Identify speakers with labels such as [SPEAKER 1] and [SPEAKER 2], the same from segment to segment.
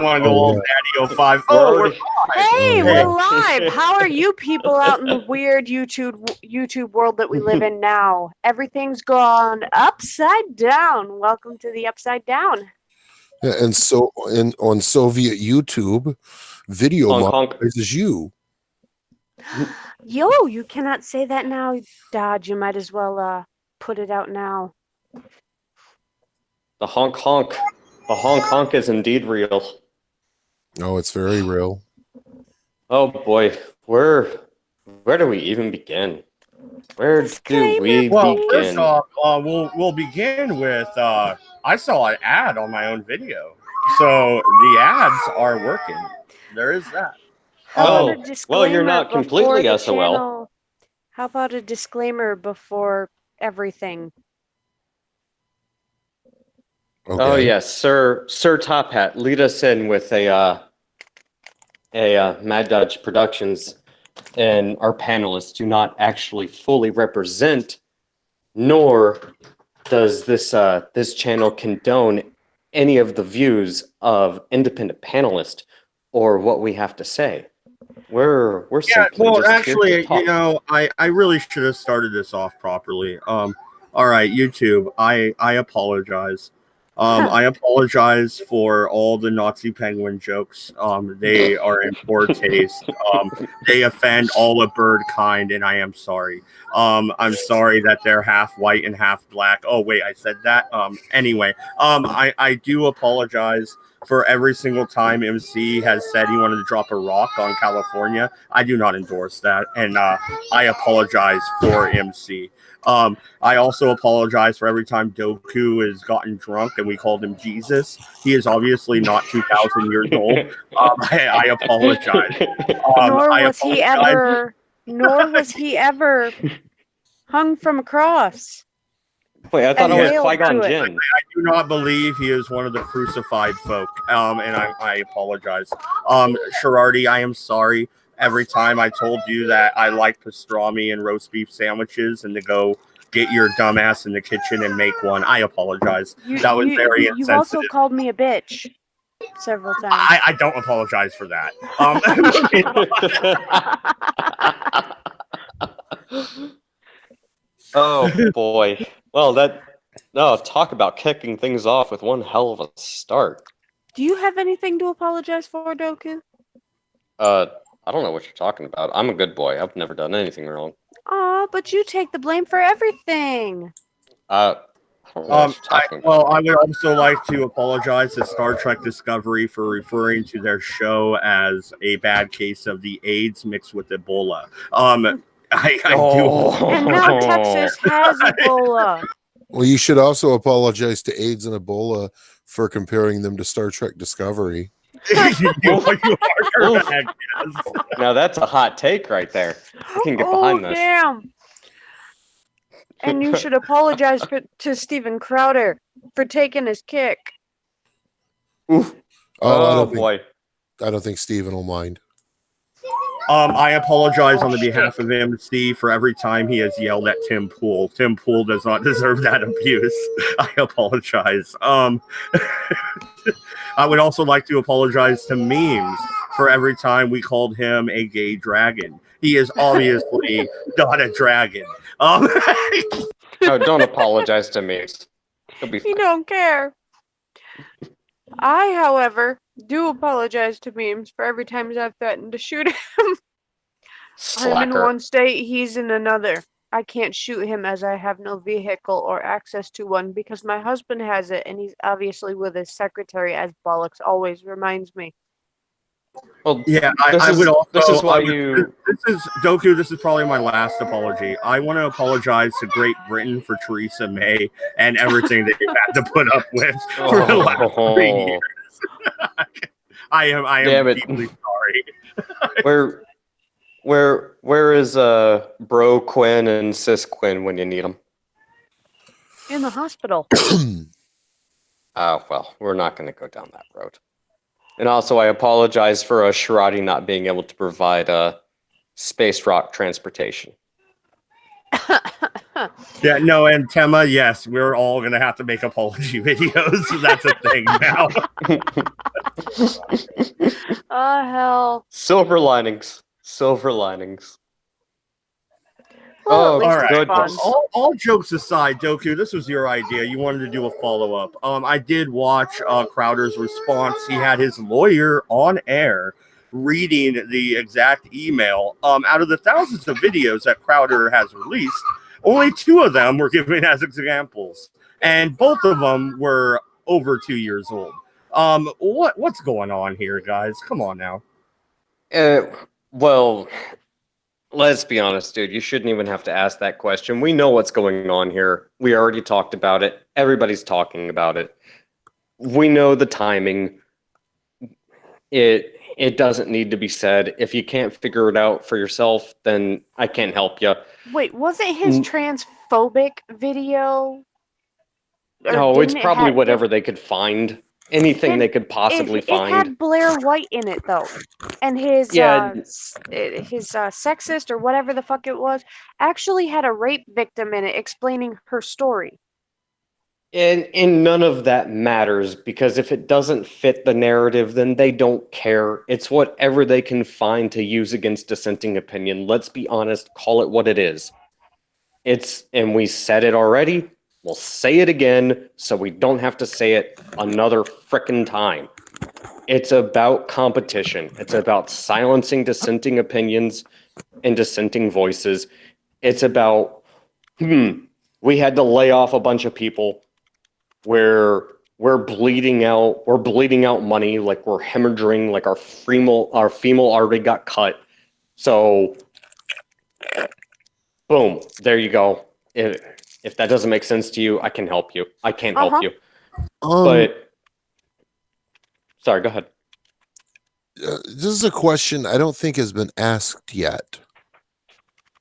[SPEAKER 1] want to go all Daddy 05.
[SPEAKER 2] We're
[SPEAKER 1] Oh, we're
[SPEAKER 2] already-
[SPEAKER 1] live.
[SPEAKER 3] Hey,
[SPEAKER 1] Hey.
[SPEAKER 3] we're live. How are you people out in the weird YouTube world that we live in now? Everything's gone upside down. Welcome to the Upside Down.
[SPEAKER 4] Yeah, and so on Soviet YouTube, video
[SPEAKER 2] Honk, honk.
[SPEAKER 4] monetizes you.
[SPEAKER 3] Yo, you cannot say that now, Dodge. You might as well put it out now.
[SPEAKER 2] The honk honk. The honk honk is indeed real.
[SPEAKER 4] Oh, it's very real.
[SPEAKER 2] Oh boy, where do we even begin? Where do we
[SPEAKER 1] Well,
[SPEAKER 2] begin?
[SPEAKER 1] first off, we'll begin with I saw an ad on my own video, so the ads are working. There is that.
[SPEAKER 3] How about a
[SPEAKER 2] well,
[SPEAKER 3] disclaimer
[SPEAKER 2] you're not
[SPEAKER 3] before
[SPEAKER 2] completely
[SPEAKER 3] the
[SPEAKER 2] SOL.
[SPEAKER 3] channel? How about a disclaimer before everything?
[SPEAKER 4] Okay.
[SPEAKER 2] Oh yes, Sir Top Hat, lead us in with a Mad Dodge Productions, and our panelists do not actually fully represent, nor does this channel condone any of the views of independent panelists or what we have to say. We're simply
[SPEAKER 1] Well,
[SPEAKER 2] just
[SPEAKER 1] actually,
[SPEAKER 2] here to talk.
[SPEAKER 1] you know, I really should have started this off properly. All right, YouTube, I apologize. I apologize for all the Nazi penguin jokes. They are in poor taste. They offend all of bird kind, and I am sorry. I'm sorry that they're half white and half black. Oh wait, I said that. Anyway, I do apologize for every single time MC has said he wanted to drop a rock on California. I do not endorse that, and I apologize for MC. I also apologize for every time Doku has gotten drunk and we called him Jesus. He is obviously not 2,000 years old. I apologize.
[SPEAKER 3] Nor was he ever hung from a cross.
[SPEAKER 2] Wait, I thought it was
[SPEAKER 3] nailed
[SPEAKER 2] Qui-Gon
[SPEAKER 3] to it.
[SPEAKER 2] Jinn.
[SPEAKER 1] I do not believe he is one of the crucified folk, and I apologize. Sherardi, I am sorry. Every time I told you that I like pastrami and roast beef sandwiches and to go get your dumbass in the kitchen and make one, I apologize. That was very insensitive.
[SPEAKER 3] You also called me a bitch several times.
[SPEAKER 1] I don't apologize for that.
[SPEAKER 2] Oh boy. Well, talk about kicking things off with one hell of a start.
[SPEAKER 3] Do you have anything to apologize for, Doku?
[SPEAKER 2] I don't know what you're talking about. I'm a good boy. I've never done anything wrong.
[SPEAKER 3] Aw, but you take the blame for everything.
[SPEAKER 2] I don't know what you're talking about.
[SPEAKER 1] I would also like to apologize to Star Trek Discovery for referring to their show as a bad case of the AIDS mixed with Ebola. I do.
[SPEAKER 3] And now Texas has Ebola.
[SPEAKER 4] Well, you should also apologize to AIDS and Ebola for comparing them to Star Trek Discovery.
[SPEAKER 1] you are correct, yes.
[SPEAKER 2] Now that's a hot take right there. I can get behind this.
[SPEAKER 3] Damn. And you should apologize to Steven Crowder for taking his kick.
[SPEAKER 2] Oof.
[SPEAKER 4] Oh,
[SPEAKER 2] Boy.
[SPEAKER 4] I don't think Steven will mind.
[SPEAKER 1] I apologize on the behalf of MC for every time he has yelled at Tim Pool. Tim Pool does not deserve that abuse. I apologize. I would also like to apologize to Memes for every time we called him a gay dragon. He is obviously not a dragon.
[SPEAKER 2] No, don't apologize to Memes.
[SPEAKER 3] You don't care. I, however, do apologize to Memes for every time I've threatened to shoot him.
[SPEAKER 2] Slacker.
[SPEAKER 3] I'm in one state, he's in another. I can't shoot him as I have no vehicle or access to one because my husband has it and he's obviously with his secretary, as Bollocks always reminds me.
[SPEAKER 2] Well,
[SPEAKER 1] yeah, I would also.
[SPEAKER 2] This is why
[SPEAKER 1] Doku. This is probably my last apology. I want to apologize to Great Britain for Theresa May and everything that you've had to put up with for the last 3 years. I am deeply sorry.
[SPEAKER 2] Where is Bro Quinn and Sis Quinn when you need them?
[SPEAKER 3] In the hospital.
[SPEAKER 2] Oh well, we're not going to go down that road. And also, I apologize for Sharadi not being able to provide space rock transportation.
[SPEAKER 1] Yeah, no, and Tema, yes, we're all going to have to make apology videos. So that's a thing now.
[SPEAKER 3] Hell.
[SPEAKER 2] Silver linings. Silver linings.
[SPEAKER 3] Well, at least
[SPEAKER 1] All right.
[SPEAKER 3] it's fun.
[SPEAKER 1] All jokes aside, Doku, this was your idea. You wanted to do a follow up. I did watch Crowder's response. He had his lawyer on air reading the exact email. Out of the thousands of videos that Crowder has released, only 2 of them were given as examples, and both of them were over 2 years old. What's going on here, guys? Come on now.
[SPEAKER 2] Well, let's be honest, dude. You shouldn't even have to ask that question. We know what's going on here. We already talked about it. Everybody's talking about it. We know the timing. It doesn't need to be said. If you can't figure it out for yourself, then I can't help you.
[SPEAKER 3] Wait, wasn't his transphobic video?
[SPEAKER 2] No, it's probably whatever they could find. Anything they could possibly find.
[SPEAKER 3] It had Blair White in it, though. And his sexist or whatever the fuck it was actually had a rape victim in it explaining her story.
[SPEAKER 2] And none of that matters, because if it doesn't fit the narrative, then they don't care. It's whatever they can find to use against dissenting opinion. Let's be honest, call it what it is. And we said it already. We'll say it again, so we don't have to say it another frickin' time. It's about competition. It's about silencing dissenting opinions and dissenting voices. It's about, we had to lay off a bunch of people where we're bleeding out money, like we're hemorrhaging, like our female already got cut. So, boom, there you go. If that doesn't make sense to you, I can help you. I can't help you. But sorry, go ahead.
[SPEAKER 4] This is a question I don't think has been asked yet.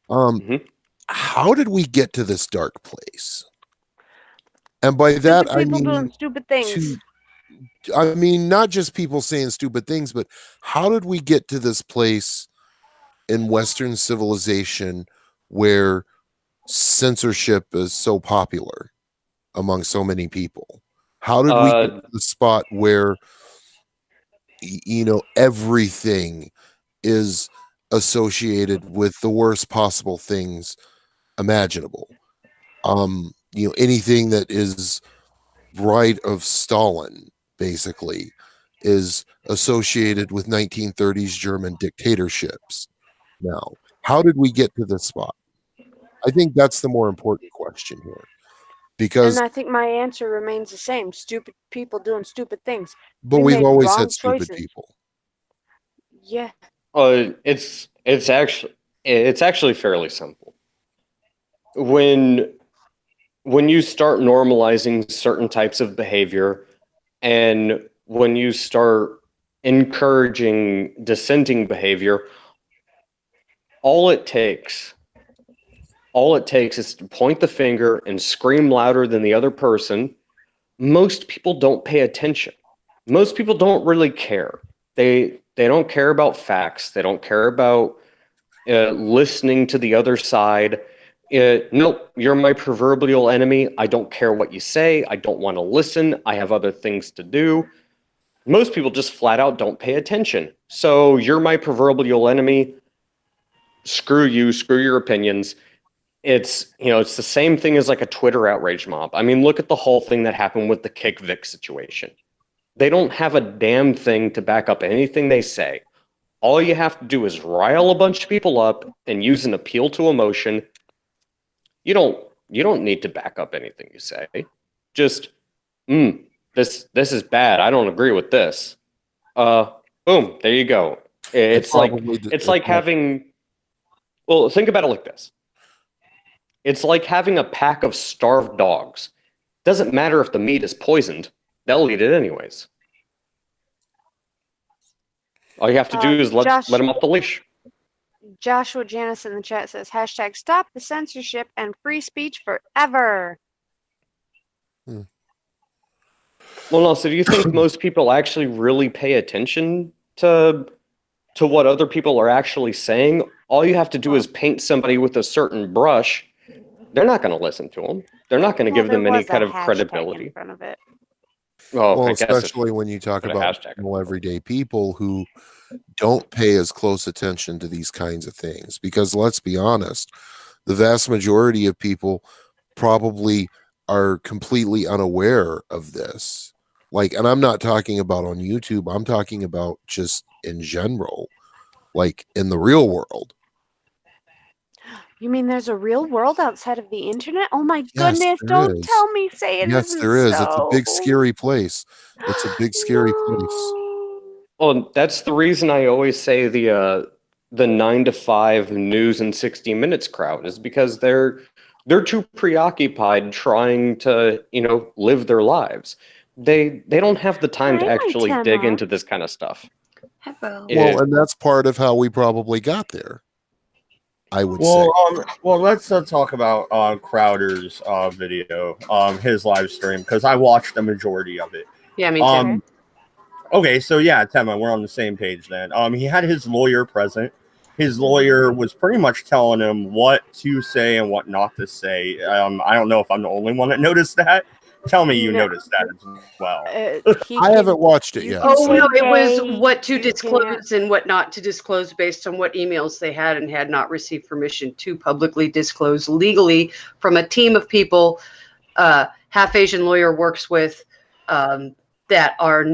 [SPEAKER 4] How did we get to this dark place? And by that, I
[SPEAKER 3] people
[SPEAKER 4] mean
[SPEAKER 3] doing stupid things.
[SPEAKER 4] I mean, not just people saying stupid things, but how did we get to this place in Western civilization where censorship is so popular among so many people? How did we get to the spot where, everything is associated with the worst possible things imaginable? Anything that is right of Stalin basically is associated with 1930s German dictatorships. Now, how did we get to this spot? I think that's the more important question here. Because,
[SPEAKER 3] and I think my answer remains the same. Stupid people doing stupid things.
[SPEAKER 4] But we've always had stupid people.
[SPEAKER 3] Yeah.
[SPEAKER 2] It's actually fairly simple. When you start normalizing certain types of behavior, and when you start encouraging dissenting behavior, all it takes is to point the finger and scream louder than the other person. Most people don't pay attention. Most people don't really care. They don't care about facts. They don't care about listening to the other side. Nope, you're my proverbial enemy. I don't care what you say. I don't want to listen. I have other things to do. Most people just flat out don't pay attention. So you're my proverbial enemy. Screw you. Screw your opinions. It's the same thing as like a Twitter outrage mob. I mean, look at the whole thing that happened with the Kick Vic situation. They don't have a damn thing to back up anything they say. All you have to do is rile a bunch of people up and use an appeal to emotion. You don't need to back up anything you say. Just, this is bad. I don't agree with this. Boom, there you go. It's like having, well, think about it like this. It's like having a pack of starved dogs. Doesn't matter if the meat is poisoned. They'll eat it anyways. All you have to do is let them off the leash.
[SPEAKER 3] Joshua Janice in the chat says, hashtag stop the censorship and free speech forever.
[SPEAKER 2] Well, no, so do you think most people actually really pay attention to what other people are actually saying? All you have to do is paint somebody with a certain brush. They're not going to listen to them. They're not going to give them any kind of credibility.
[SPEAKER 3] In front of it.
[SPEAKER 2] Well,
[SPEAKER 4] Well,
[SPEAKER 2] I guess if
[SPEAKER 4] especially when you talk
[SPEAKER 2] put a
[SPEAKER 4] about
[SPEAKER 2] hashtag.
[SPEAKER 4] normal everyday people who don't pay as close attention to these kinds of things. Because let's be honest, the vast majority of people probably are completely unaware of this. Like, and I'm not talking about on YouTube, I'm talking about just in general, like in the real world.
[SPEAKER 3] You mean there's a real world outside of the internet? Oh my
[SPEAKER 4] Yes,
[SPEAKER 3] goodness,
[SPEAKER 4] there
[SPEAKER 3] don't
[SPEAKER 4] is.
[SPEAKER 3] tell me say it
[SPEAKER 4] Yes,
[SPEAKER 3] isn't
[SPEAKER 4] there is. It's a
[SPEAKER 3] so.
[SPEAKER 4] big, scary place. It's a big, scary place.
[SPEAKER 3] No.
[SPEAKER 2] Well, that's the reason I always say the 9 to 5 news in 60 minutes crowd is because they're too preoccupied trying to, live their lives. They don't have the time to
[SPEAKER 3] Hi,
[SPEAKER 2] actually dig
[SPEAKER 3] Tema.
[SPEAKER 2] into this kind of stuff.
[SPEAKER 5] Hello.
[SPEAKER 4] Well, and that's part of how we probably got there, I would say.
[SPEAKER 1] Well, let's talk about
[SPEAKER 3] Crowder's
[SPEAKER 1] Crowder's video, his live stream, because I watched the majority of it.
[SPEAKER 5] Yeah, me too.
[SPEAKER 1] Okay, so yeah, Tema, we're on the same page then. He had his lawyer present. His lawyer was pretty much telling him what to say and what not to say. I don't know if I'm the only one that noticed that. Tell me you
[SPEAKER 3] No.
[SPEAKER 1] noticed that as well.
[SPEAKER 4] I haven't watched it
[SPEAKER 3] you
[SPEAKER 4] yet.
[SPEAKER 3] can
[SPEAKER 5] Oh
[SPEAKER 3] say
[SPEAKER 5] no, it was
[SPEAKER 3] gay,
[SPEAKER 5] what to
[SPEAKER 3] you
[SPEAKER 5] disclose and what not to disclose based on what emails they had and had not received permission to publicly disclose legally from a team of people half Asian lawyer works with that are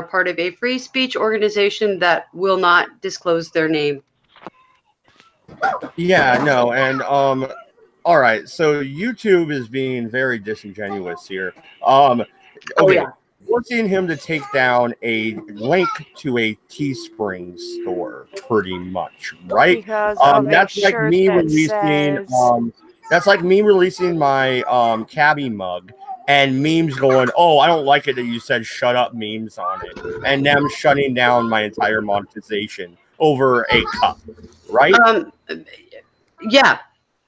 [SPEAKER 5] part of a free speech organization that will not disclose their name.
[SPEAKER 1] Yeah, no, and all right, so YouTube is being very disingenuous here. Okay,
[SPEAKER 5] Oh, yeah.
[SPEAKER 1] forcing him to take down a link to a Teespring store, pretty much, right?
[SPEAKER 3] Because of a
[SPEAKER 1] That's like
[SPEAKER 3] shirt
[SPEAKER 1] me
[SPEAKER 3] that
[SPEAKER 1] releasing.
[SPEAKER 3] says
[SPEAKER 1] That's like me releasing my cabbie mug and memes going, "Oh, I don't like it that you said shut up memes on it," and them shutting down my entire monetization over a cup, right?
[SPEAKER 5] Yeah,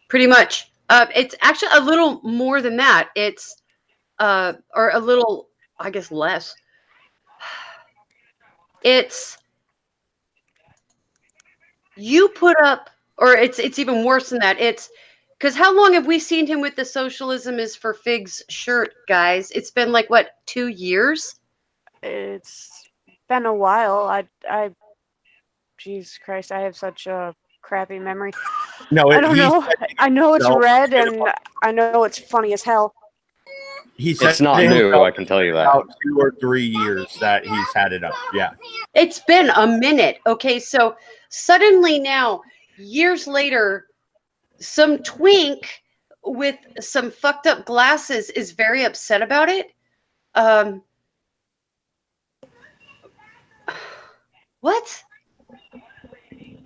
[SPEAKER 5] pretty much. It's actually a little more than that. It's or a little, I guess, less. It's you put up, or it's even worse than that. It's because how long have we seen him with the socialism is for figs shirt, guys? It's been like what, 2 years?
[SPEAKER 3] it's been a while. Jesus Christ, I have such a crappy memory.
[SPEAKER 1] No,
[SPEAKER 3] I don't know. I know it's
[SPEAKER 1] himself-
[SPEAKER 3] red and I know it's funny as hell.
[SPEAKER 1] He said
[SPEAKER 2] It's not
[SPEAKER 1] to
[SPEAKER 2] new,
[SPEAKER 1] himself
[SPEAKER 2] I can tell you that.
[SPEAKER 1] about 2 or 3 years that he's had it up. Yeah.
[SPEAKER 5] It's been a minute. Okay, so suddenly now, years later, some twink with some fucked up glasses is very upset about it. What?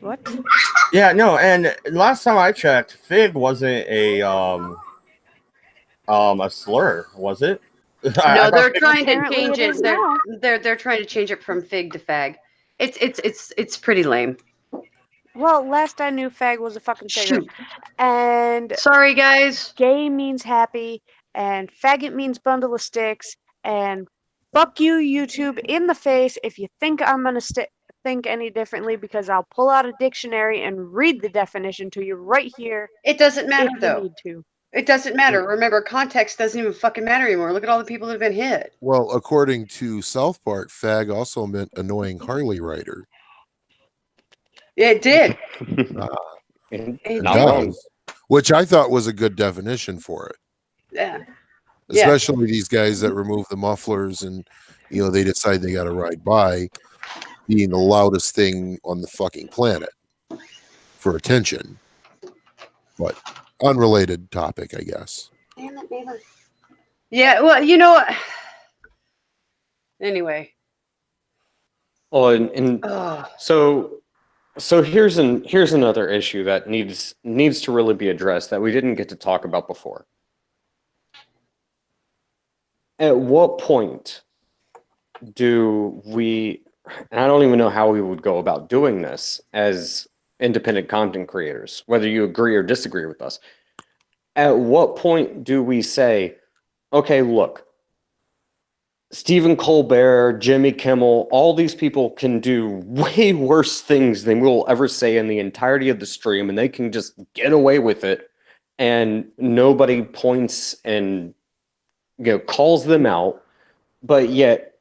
[SPEAKER 3] What?
[SPEAKER 1] Yeah, no, and last time I checked, fig wasn't a slur, was it?
[SPEAKER 5] No, they're
[SPEAKER 1] fig-
[SPEAKER 5] trying to
[SPEAKER 3] Apparently
[SPEAKER 5] change
[SPEAKER 3] it
[SPEAKER 5] it.
[SPEAKER 3] is now.
[SPEAKER 5] They're trying to change it from fig to fag. It's pretty lame.
[SPEAKER 3] Well, last I knew, fag was a fucking figure.
[SPEAKER 5] Shoot.
[SPEAKER 3] And
[SPEAKER 5] Sorry, guys.
[SPEAKER 3] gay means happy, and faggot means bundle of sticks, and fuck you, YouTube, in the face if you think I'm gonna think any differently, because I'll pull out a dictionary and read the definition to you right here
[SPEAKER 5] It doesn't
[SPEAKER 3] if
[SPEAKER 5] matter
[SPEAKER 3] you
[SPEAKER 5] though.
[SPEAKER 3] need to.
[SPEAKER 5] It doesn't matter. Remember, context doesn't even fucking matter anymore. Look at all the people that have been hit.
[SPEAKER 4] Well, according to South Park, fag also meant annoying Harley rider.
[SPEAKER 5] It did.
[SPEAKER 2] And
[SPEAKER 5] It
[SPEAKER 2] not
[SPEAKER 5] did.
[SPEAKER 2] wrong.
[SPEAKER 4] Which I thought was a good definition for it.
[SPEAKER 5] Yeah. Yeah.
[SPEAKER 4] Especially these guys that remove the mufflers and they decide they got to ride by, being the loudest thing on the fucking planet for attention. But unrelated topic, I guess.
[SPEAKER 5] Yeah. Well, you know what? Anyway.
[SPEAKER 2] Well, and
[SPEAKER 5] Oh.
[SPEAKER 2] so here's another issue that needs to really be addressed that we didn't get to talk about before. At what point do we, and I don't even know how we would go about doing this as independent content creators, whether you agree or disagree with us, at what point do we say, okay, look, Stephen Colbert, Jimmy Kimmel, all these people can do way worse things than we'll ever say in the entirety of the stream, and they can just get away with it, and nobody points and calls them out, but yet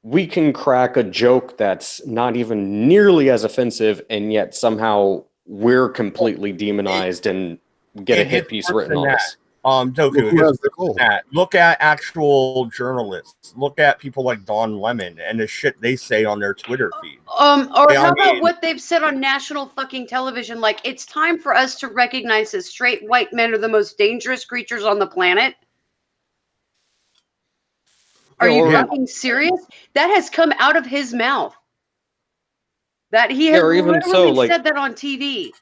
[SPEAKER 2] we can crack a joke that's not even nearly as offensive, and yet somehow we're completely demonized and get a
[SPEAKER 1] It
[SPEAKER 2] hit
[SPEAKER 1] gets
[SPEAKER 2] piece
[SPEAKER 1] worse
[SPEAKER 2] written
[SPEAKER 1] than
[SPEAKER 2] on
[SPEAKER 1] that.
[SPEAKER 2] us.
[SPEAKER 1] Doku,
[SPEAKER 4] Well,
[SPEAKER 1] it
[SPEAKER 4] who
[SPEAKER 1] gets
[SPEAKER 4] has the
[SPEAKER 1] worse than
[SPEAKER 4] goal?
[SPEAKER 1] that. Look at actual journalists. Look at people like Don Lemon and the shit they say on their Twitter feed.
[SPEAKER 5] Or
[SPEAKER 1] Yeah,
[SPEAKER 5] how
[SPEAKER 1] I
[SPEAKER 5] about
[SPEAKER 1] mean-
[SPEAKER 5] what they've said on national fucking television? Like, it's time for us to recognize that straight white men are the most dangerous creatures on the planet. Are you
[SPEAKER 1] Yeah.
[SPEAKER 5] fucking serious? That has come out of his mouth. That he has
[SPEAKER 2] or even
[SPEAKER 5] literally
[SPEAKER 2] so, like,
[SPEAKER 5] said that on TV.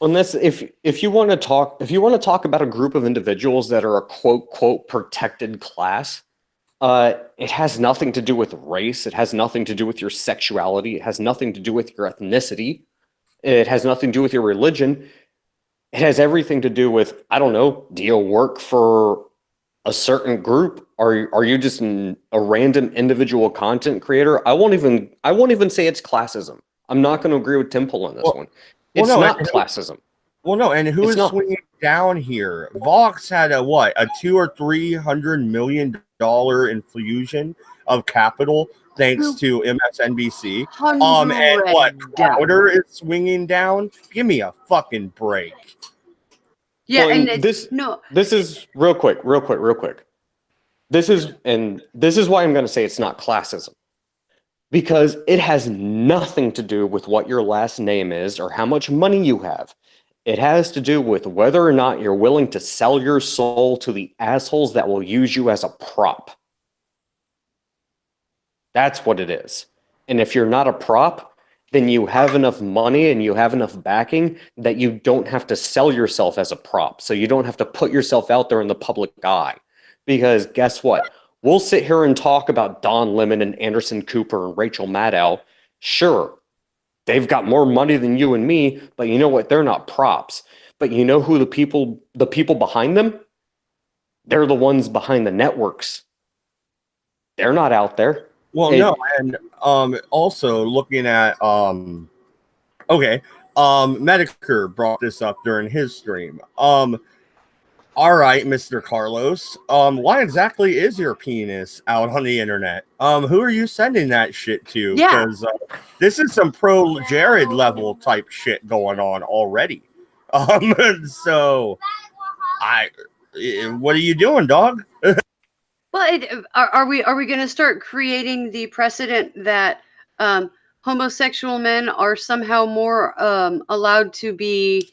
[SPEAKER 2] unless if you want to talk about a group of individuals that are a quote protected class, it has nothing to do with race. It has nothing to do with your sexuality. It has nothing to do with your ethnicity. It has nothing to do with your religion. It has everything to do with, I don't know, do you work for a certain group? Are you just a random individual content creator? I won't even say it's classism. I'm not going to agree with Temple on this one. It's not classism.
[SPEAKER 1] Well, no, and who
[SPEAKER 2] It's
[SPEAKER 1] is
[SPEAKER 2] not.
[SPEAKER 1] swinging down here? Vox had a what? A $200 or $300 million infusion of capital thanks to MSNBC. And what? Crowder is swinging down? Give me a fucking break.
[SPEAKER 5] Yeah,
[SPEAKER 2] Well,
[SPEAKER 5] and
[SPEAKER 2] and
[SPEAKER 5] no.
[SPEAKER 2] This is real quick. This is why I'm going to say it's not classism. Because it has nothing to do with what your last name is or how much money you have. It has to do with whether or not you're willing to sell your soul to the assholes that will use you as a prop. That's what it is. And if you're not a prop, then you have enough money and you have enough backing that you don't have to sell yourself as a prop. So you don't have to put yourself out there in the public eye. Because guess what? We'll sit here and talk about Don Lemon and Anderson Cooper and Rachel Maddow. Sure, they've got more money than you and me, but you know what? They're not props. But you know who the people behind them? They're the ones behind the networks. They're not out there.
[SPEAKER 1] Well, no, and also looking at Medicare brought this up during his stream. All right, Mr. Carlos. Why exactly is your penis out on the internet? Who are you sending that shit to?
[SPEAKER 5] Yeah.
[SPEAKER 1] Because this is some pro Jared level type shit going on already. So what are you doing, dog?
[SPEAKER 5] Well, are we going to start creating the precedent that homosexual men are somehow more allowed to be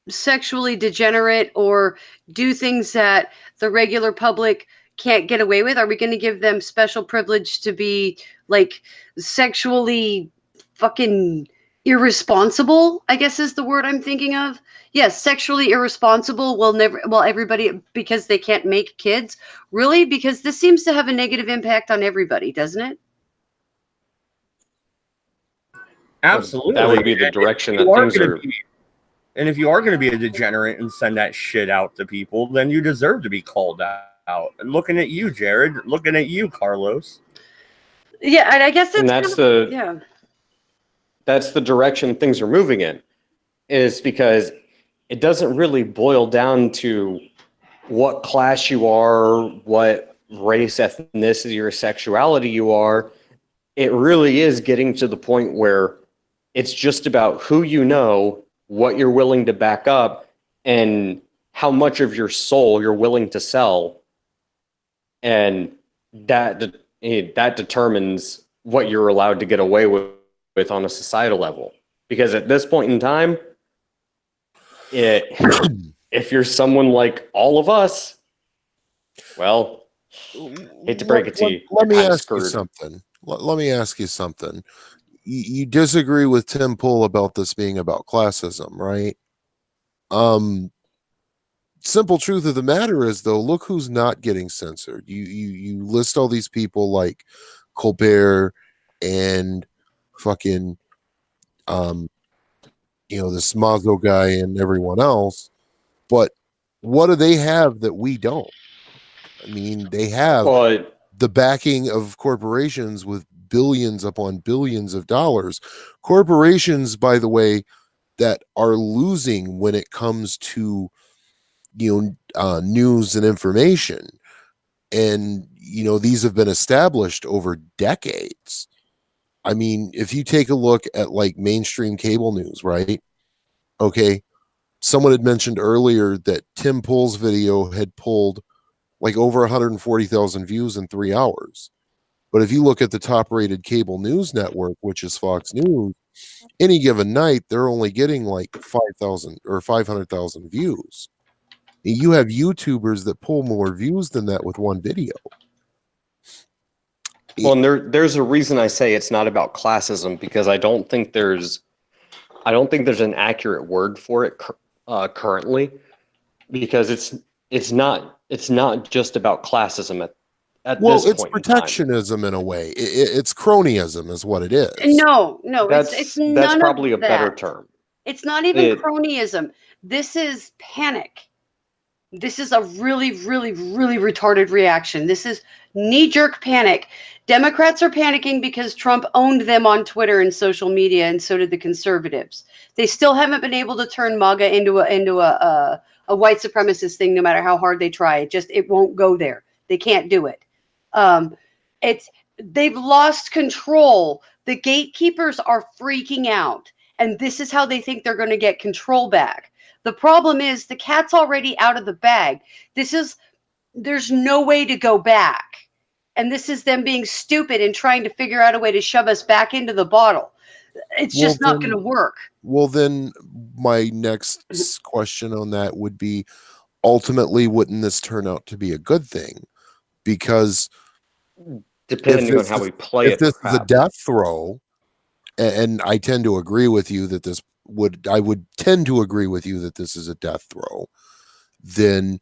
[SPEAKER 5] sexually degenerate or do things that the regular public can't get away with? Are we going to give them special privilege to be like sexually fucking irresponsible, I guess is the word I'm thinking of? Yes, sexually irresponsible everybody, because they can't make kids. Really? Because this seems to have a negative impact on everybody, doesn't it?
[SPEAKER 1] Absolutely.
[SPEAKER 2] That would be the direction that things are.
[SPEAKER 1] And if you are going to be a degenerate and send that shit out to people, then you deserve to be called out. And looking at you, Jared. Looking at you, Carlos.
[SPEAKER 5] Yeah, and I guess
[SPEAKER 2] that's the direction things are moving in, is because it doesn't really boil down to what class you are, what race, ethnicity, or sexuality you are. It really is getting to the point where it's just about who you know, what you're willing to back up, and how much of your soul you're willing to sell. And that determines what you're allowed to get away with on a societal level. Because at this point in time, if you're someone like all of us, well, hate to break it to you.
[SPEAKER 4] Let me ask you something. Let me ask you something. You disagree with Tim Pool about this being about classism, right? Simple truth of the matter is, though, look who's not getting censored. You list all these people like Colbert and fucking the Smazo guy and everyone else, but what do they have that we don't? I mean, they have the backing of corporations with billions upon billions of dollars. Corporations, by the way, that are losing when it comes to news and information. And, these have been established over decades. I mean, if you take a look at like mainstream cable news, right? Okay. Someone had mentioned earlier that Tim Pool's video had pulled like over 140,000 views in 3 hours. But if you look at the top rated cable news network, which is Fox News, any given night, they're only getting like 5,000 or 500,000 views. You have YouTubers that pull more views than that with one video.
[SPEAKER 2] Well, and there's a reason I say it's not about classism, because I don't think there's an accurate word for it currently, because it's not just about classism at
[SPEAKER 4] Well,
[SPEAKER 2] this
[SPEAKER 4] it's
[SPEAKER 2] point in time.
[SPEAKER 4] protectionism in a way. It's cronyism is what it is.
[SPEAKER 5] No,
[SPEAKER 2] That's
[SPEAKER 5] it's none
[SPEAKER 2] probably
[SPEAKER 5] of
[SPEAKER 2] a better
[SPEAKER 5] that.
[SPEAKER 2] term.
[SPEAKER 5] It's not even
[SPEAKER 2] It-
[SPEAKER 5] cronyism. This is panic. This is a really, really, really retarded reaction. This is knee-jerk panic. Democrats are panicking because Trump owned them on Twitter and social media, and so did the conservatives. They still haven't been able to turn MAGA into a white supremacist thing, no matter how hard they try. It won't go there. They can't do it. They've lost control. The gatekeepers are freaking out, and this is how they think they're going to get control back. The problem is the cat's already out of the bag. There's no way to go back. And this is them being stupid and trying to figure out a way to shove us back into the bottle. It's just not going to work.
[SPEAKER 4] Well, then my next question on that would be, ultimately, wouldn't this turn out to be a good thing? Because
[SPEAKER 2] Depending on how we play it,
[SPEAKER 4] if this is a
[SPEAKER 2] perhaps.
[SPEAKER 4] death throw, and I tend to agree with you that I would tend to agree with you that this is a death throw, then,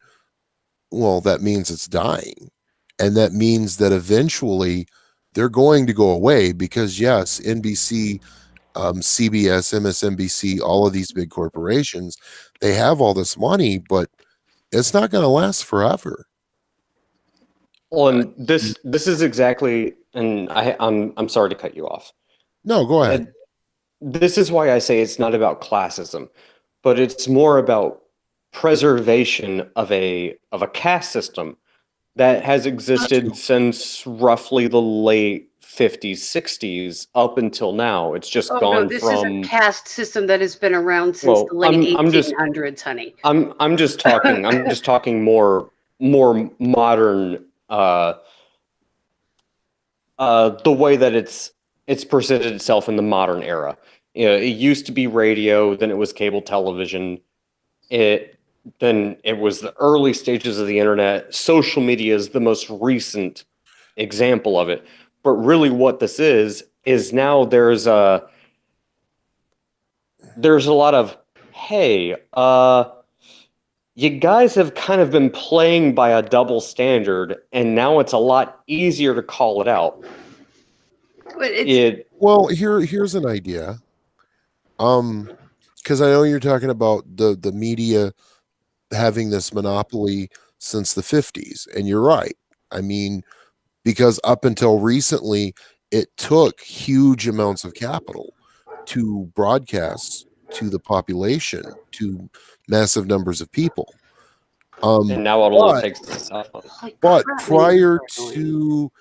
[SPEAKER 4] well, that means it's dying. And that means that eventually they're going to go away because, yes, NBC, CBS, MSNBC, all of these big corporations, they have all this money, but it's not going to last forever.
[SPEAKER 2] Well, and this is exactly, and I'm sorry to cut you off.
[SPEAKER 4] No, go ahead.
[SPEAKER 2] This is why I say it's not about classism, but it's more about preservation of a caste system that has existed since roughly the late 50s, 60s up until now. It's just gone
[SPEAKER 5] this
[SPEAKER 2] from
[SPEAKER 5] is a caste system that has been around since the late 1800s, honey.
[SPEAKER 2] I'm just talking more modern, the way that it's presented itself in the modern era. It used to be radio, then it was cable television, then it was the early stages of the internet. Social media is the most recent example of it. But really what this is now there's a lot of, hey, you guys have kind of been playing by a double standard, and now it's a lot easier to call it out.
[SPEAKER 4] Well, here's an idea. Because I know you're talking about the media having this monopoly since the 50s, and you're right. I mean, because up until recently, it took huge amounts of capital to broadcast to the population, to massive numbers of people.
[SPEAKER 2] And now all it takes is a cell phone.
[SPEAKER 4] But prior to,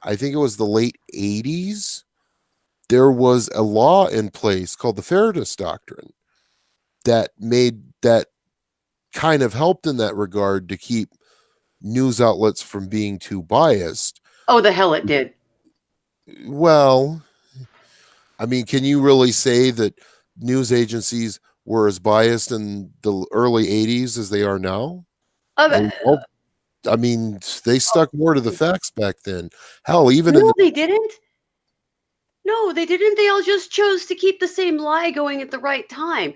[SPEAKER 4] I think it was the late 80s, there was a law in place called the Fairness Doctrine that kind of helped in that regard to keep news outlets from being too biased.
[SPEAKER 5] Oh, the hell it did.
[SPEAKER 4] Well, I mean, can you really say that news agencies were as biased in the early 80s as they are now? I mean, they stuck more to the facts back then. Hell, even
[SPEAKER 5] they didn't. No, they didn't. They all just chose to keep the same lie going at the right time.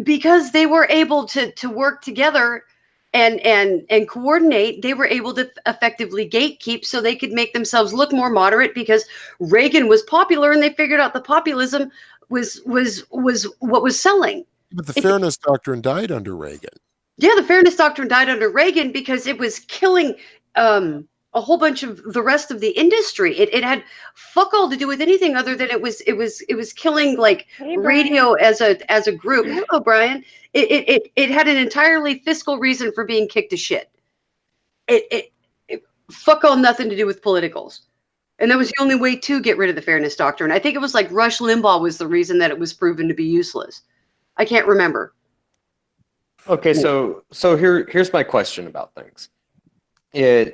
[SPEAKER 5] Because they were able to work together and coordinate, they were able to effectively gatekeep so they could make themselves look more moderate, because Reagan was popular and they figured out the populism was what was selling.
[SPEAKER 4] But the Fairness Doctrine died under Reagan.
[SPEAKER 5] Yeah, the Fairness Doctrine died under Reagan because it was killing a whole bunch of the rest of the industry. It had fuck all to do with anything other than it was killing like
[SPEAKER 3] Hey,
[SPEAKER 5] radio as a group. Hello, Brian. It had an entirely fiscal reason for being kicked to shit. It fuck all nothing to do with politicals. And that was the only way to get rid of the fairness doctrine. I think it was like Rush Limbaugh was the reason that it was proven to be useless. I can't remember.
[SPEAKER 2] Okay, so here's my question about things. This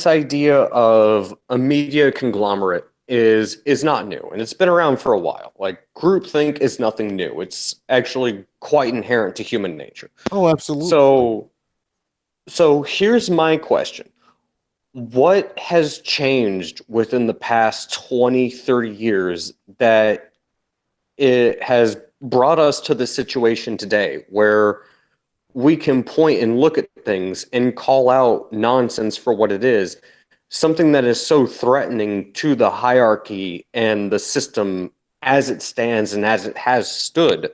[SPEAKER 2] idea of a media conglomerate is not new, and it's been around for a while. Like groupthink is nothing new. It's actually quite inherent to human nature.
[SPEAKER 4] Oh, absolutely.
[SPEAKER 2] So here's my question. What has changed within the past 20, 30 years that it has brought us to the situation today where we can point and look at things and call out nonsense for what it is, something that is so threatening to the hierarchy and the system as it stands and as it has stood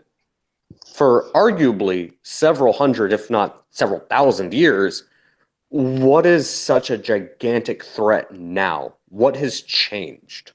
[SPEAKER 2] for arguably several hundred, if not several thousand years? What is such a gigantic threat now? What has changed?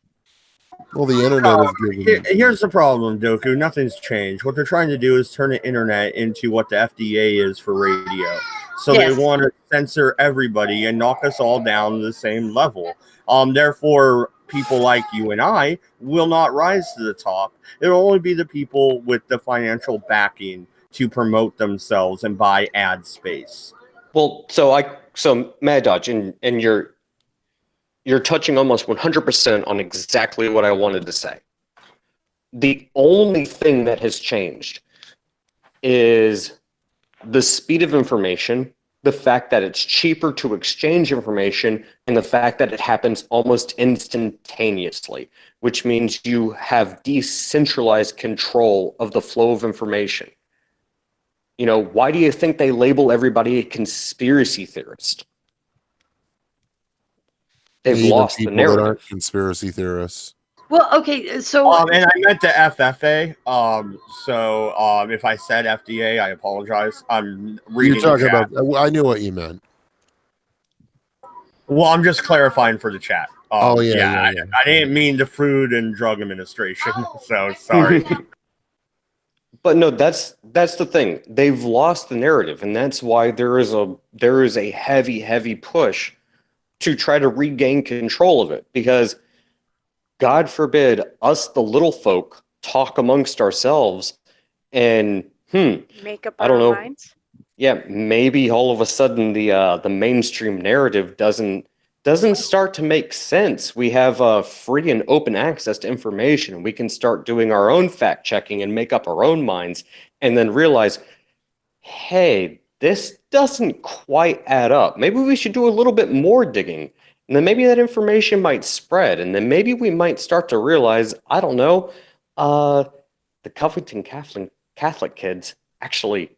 [SPEAKER 4] Well, the internet is giving.
[SPEAKER 1] Here's the problem, Doku. Nothing's changed. What they're trying to do is turn the internet into what the FDA is for radio. So
[SPEAKER 5] Yes.
[SPEAKER 1] they want to censor everybody and knock us all down to the same level. Therefore, people like you and I will not rise to the top. It'll only be the people with the financial backing to promote themselves and buy ad space.
[SPEAKER 2] Well, so Mad Dodge, and you're touching almost 100% on exactly what I wanted to say. The only thing that has changed is the speed of information, the fact that it's cheaper to exchange information, and the fact that it happens almost instantaneously, which means you have decentralized control of the flow of information. You know, why do you think they label everybody a conspiracy theorist? They've
[SPEAKER 4] Even
[SPEAKER 2] lost the
[SPEAKER 4] people that
[SPEAKER 2] narrative.
[SPEAKER 4] aren't conspiracy theorists.
[SPEAKER 5] Well, okay, so
[SPEAKER 1] And I meant the FFA. So if I said FDA, I apologize. I'm reading.
[SPEAKER 4] You're talking
[SPEAKER 1] the chat.
[SPEAKER 4] about. I knew what you meant.
[SPEAKER 1] Well, I'm just clarifying for the chat.
[SPEAKER 4] Yeah.
[SPEAKER 1] I didn't mean the Food and Drug Administration. So sorry.
[SPEAKER 2] But no, that's the thing. They've lost the narrative, and that's why there is a heavy push to try to regain control of it. Because God forbid us, the little folk, talk amongst ourselves, and
[SPEAKER 3] Make up
[SPEAKER 2] I don't
[SPEAKER 3] our
[SPEAKER 2] know.
[SPEAKER 3] minds.
[SPEAKER 2] Yeah, maybe all of a sudden the mainstream narrative doesn't start to make sense. We have free and open access to information. We can start doing our own fact checking and make up our own minds, and then realize, hey, this doesn't quite add up. Maybe we should do a little bit more digging, and then maybe that information might spread, and then maybe we might start to realize, I don't know, the Covington Catholic kids actually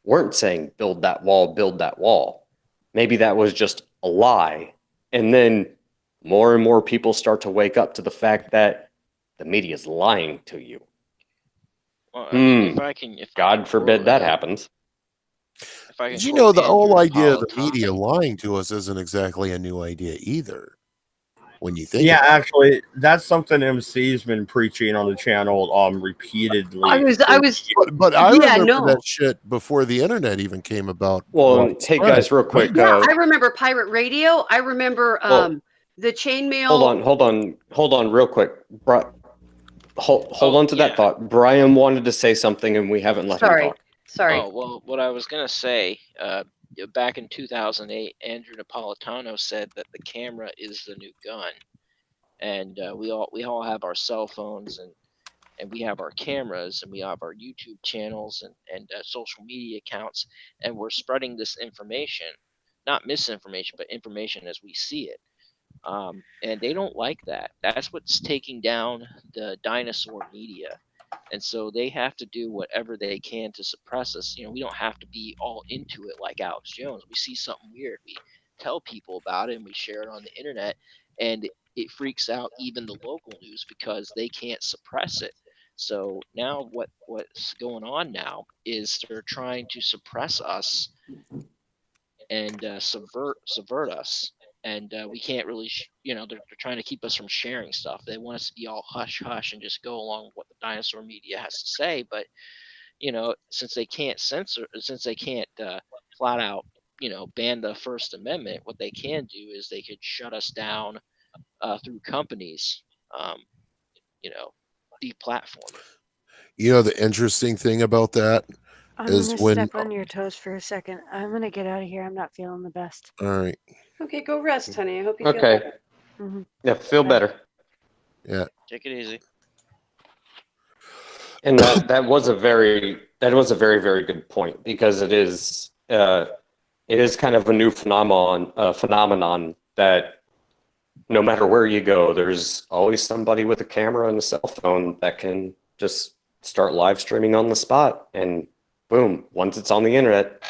[SPEAKER 2] weren't saying build that wall, build that wall. Maybe that was just a lie. And then more and more people start to wake up to the fact that the media is lying to you.
[SPEAKER 6] Well, I mean, if
[SPEAKER 2] God forbid that happens.
[SPEAKER 4] Did you know the whole idea of the
[SPEAKER 6] Napolitano-
[SPEAKER 4] media lying to us isn't exactly a new idea either? When you think
[SPEAKER 1] Yeah,
[SPEAKER 4] about it.
[SPEAKER 1] actually, that's something MC's been preaching on the channel repeatedly.
[SPEAKER 5] I was
[SPEAKER 4] But I
[SPEAKER 5] Yeah,
[SPEAKER 4] remember
[SPEAKER 5] no.
[SPEAKER 4] that shit before the internet even came about.
[SPEAKER 2] Well, hey
[SPEAKER 4] widespread.
[SPEAKER 2] guys, real quick.
[SPEAKER 5] Yeah, I remember pirate radio. I remember
[SPEAKER 2] Well,
[SPEAKER 5] the chainmail.
[SPEAKER 2] Hold on, real quick. Hold on to that
[SPEAKER 6] yeah.
[SPEAKER 2] thought. Brian wanted to say something, and we haven't let him talk.
[SPEAKER 5] Sorry.
[SPEAKER 6] Oh, well, what I was going to say, back in 2008, Andrew Napolitano said that the camera is the new gun. And we all have our cell phones, and we have our cameras, and we have our YouTube channels and social media accounts, and we're spreading this information, not misinformation, but information as we see it. And they don't like that. That's what's taking down the dinosaur media. And so they have to do whatever they can to suppress us. You know, we don't have to be all into it like Alex Jones. We see something weird, we tell people about it, and we share it on the internet, and it freaks out even the local news because they can't suppress it. So now what's going on now is they're trying to suppress us and subvert us. And we can't really, they're trying to keep us from sharing stuff. They want us to be all hush hush and just go along with what the dinosaur media has to say. But since they can't censor, since they can't flat out, ban the First Amendment, what they can do is they could shut us down through companies, deplatforming.
[SPEAKER 4] The interesting thing about that
[SPEAKER 3] I'm
[SPEAKER 4] is
[SPEAKER 3] gonna
[SPEAKER 4] when,
[SPEAKER 3] step on your toes for a second. I'm gonna get out of here. I'm not feeling the best.
[SPEAKER 4] all right,
[SPEAKER 5] Okay, go rest, honey. I hope you feel
[SPEAKER 2] Okay.
[SPEAKER 5] better.
[SPEAKER 3] hmm
[SPEAKER 2] Yeah, feel
[SPEAKER 3] Bye.
[SPEAKER 2] better.
[SPEAKER 4] yeah,
[SPEAKER 6] Take it easy.
[SPEAKER 2] And that was a very very good point, because it is kind of a new phenomenon that no matter where you go, there's always somebody with a camera and a cell phone that can just start live streaming on the spot, and boom, once it's on the internet.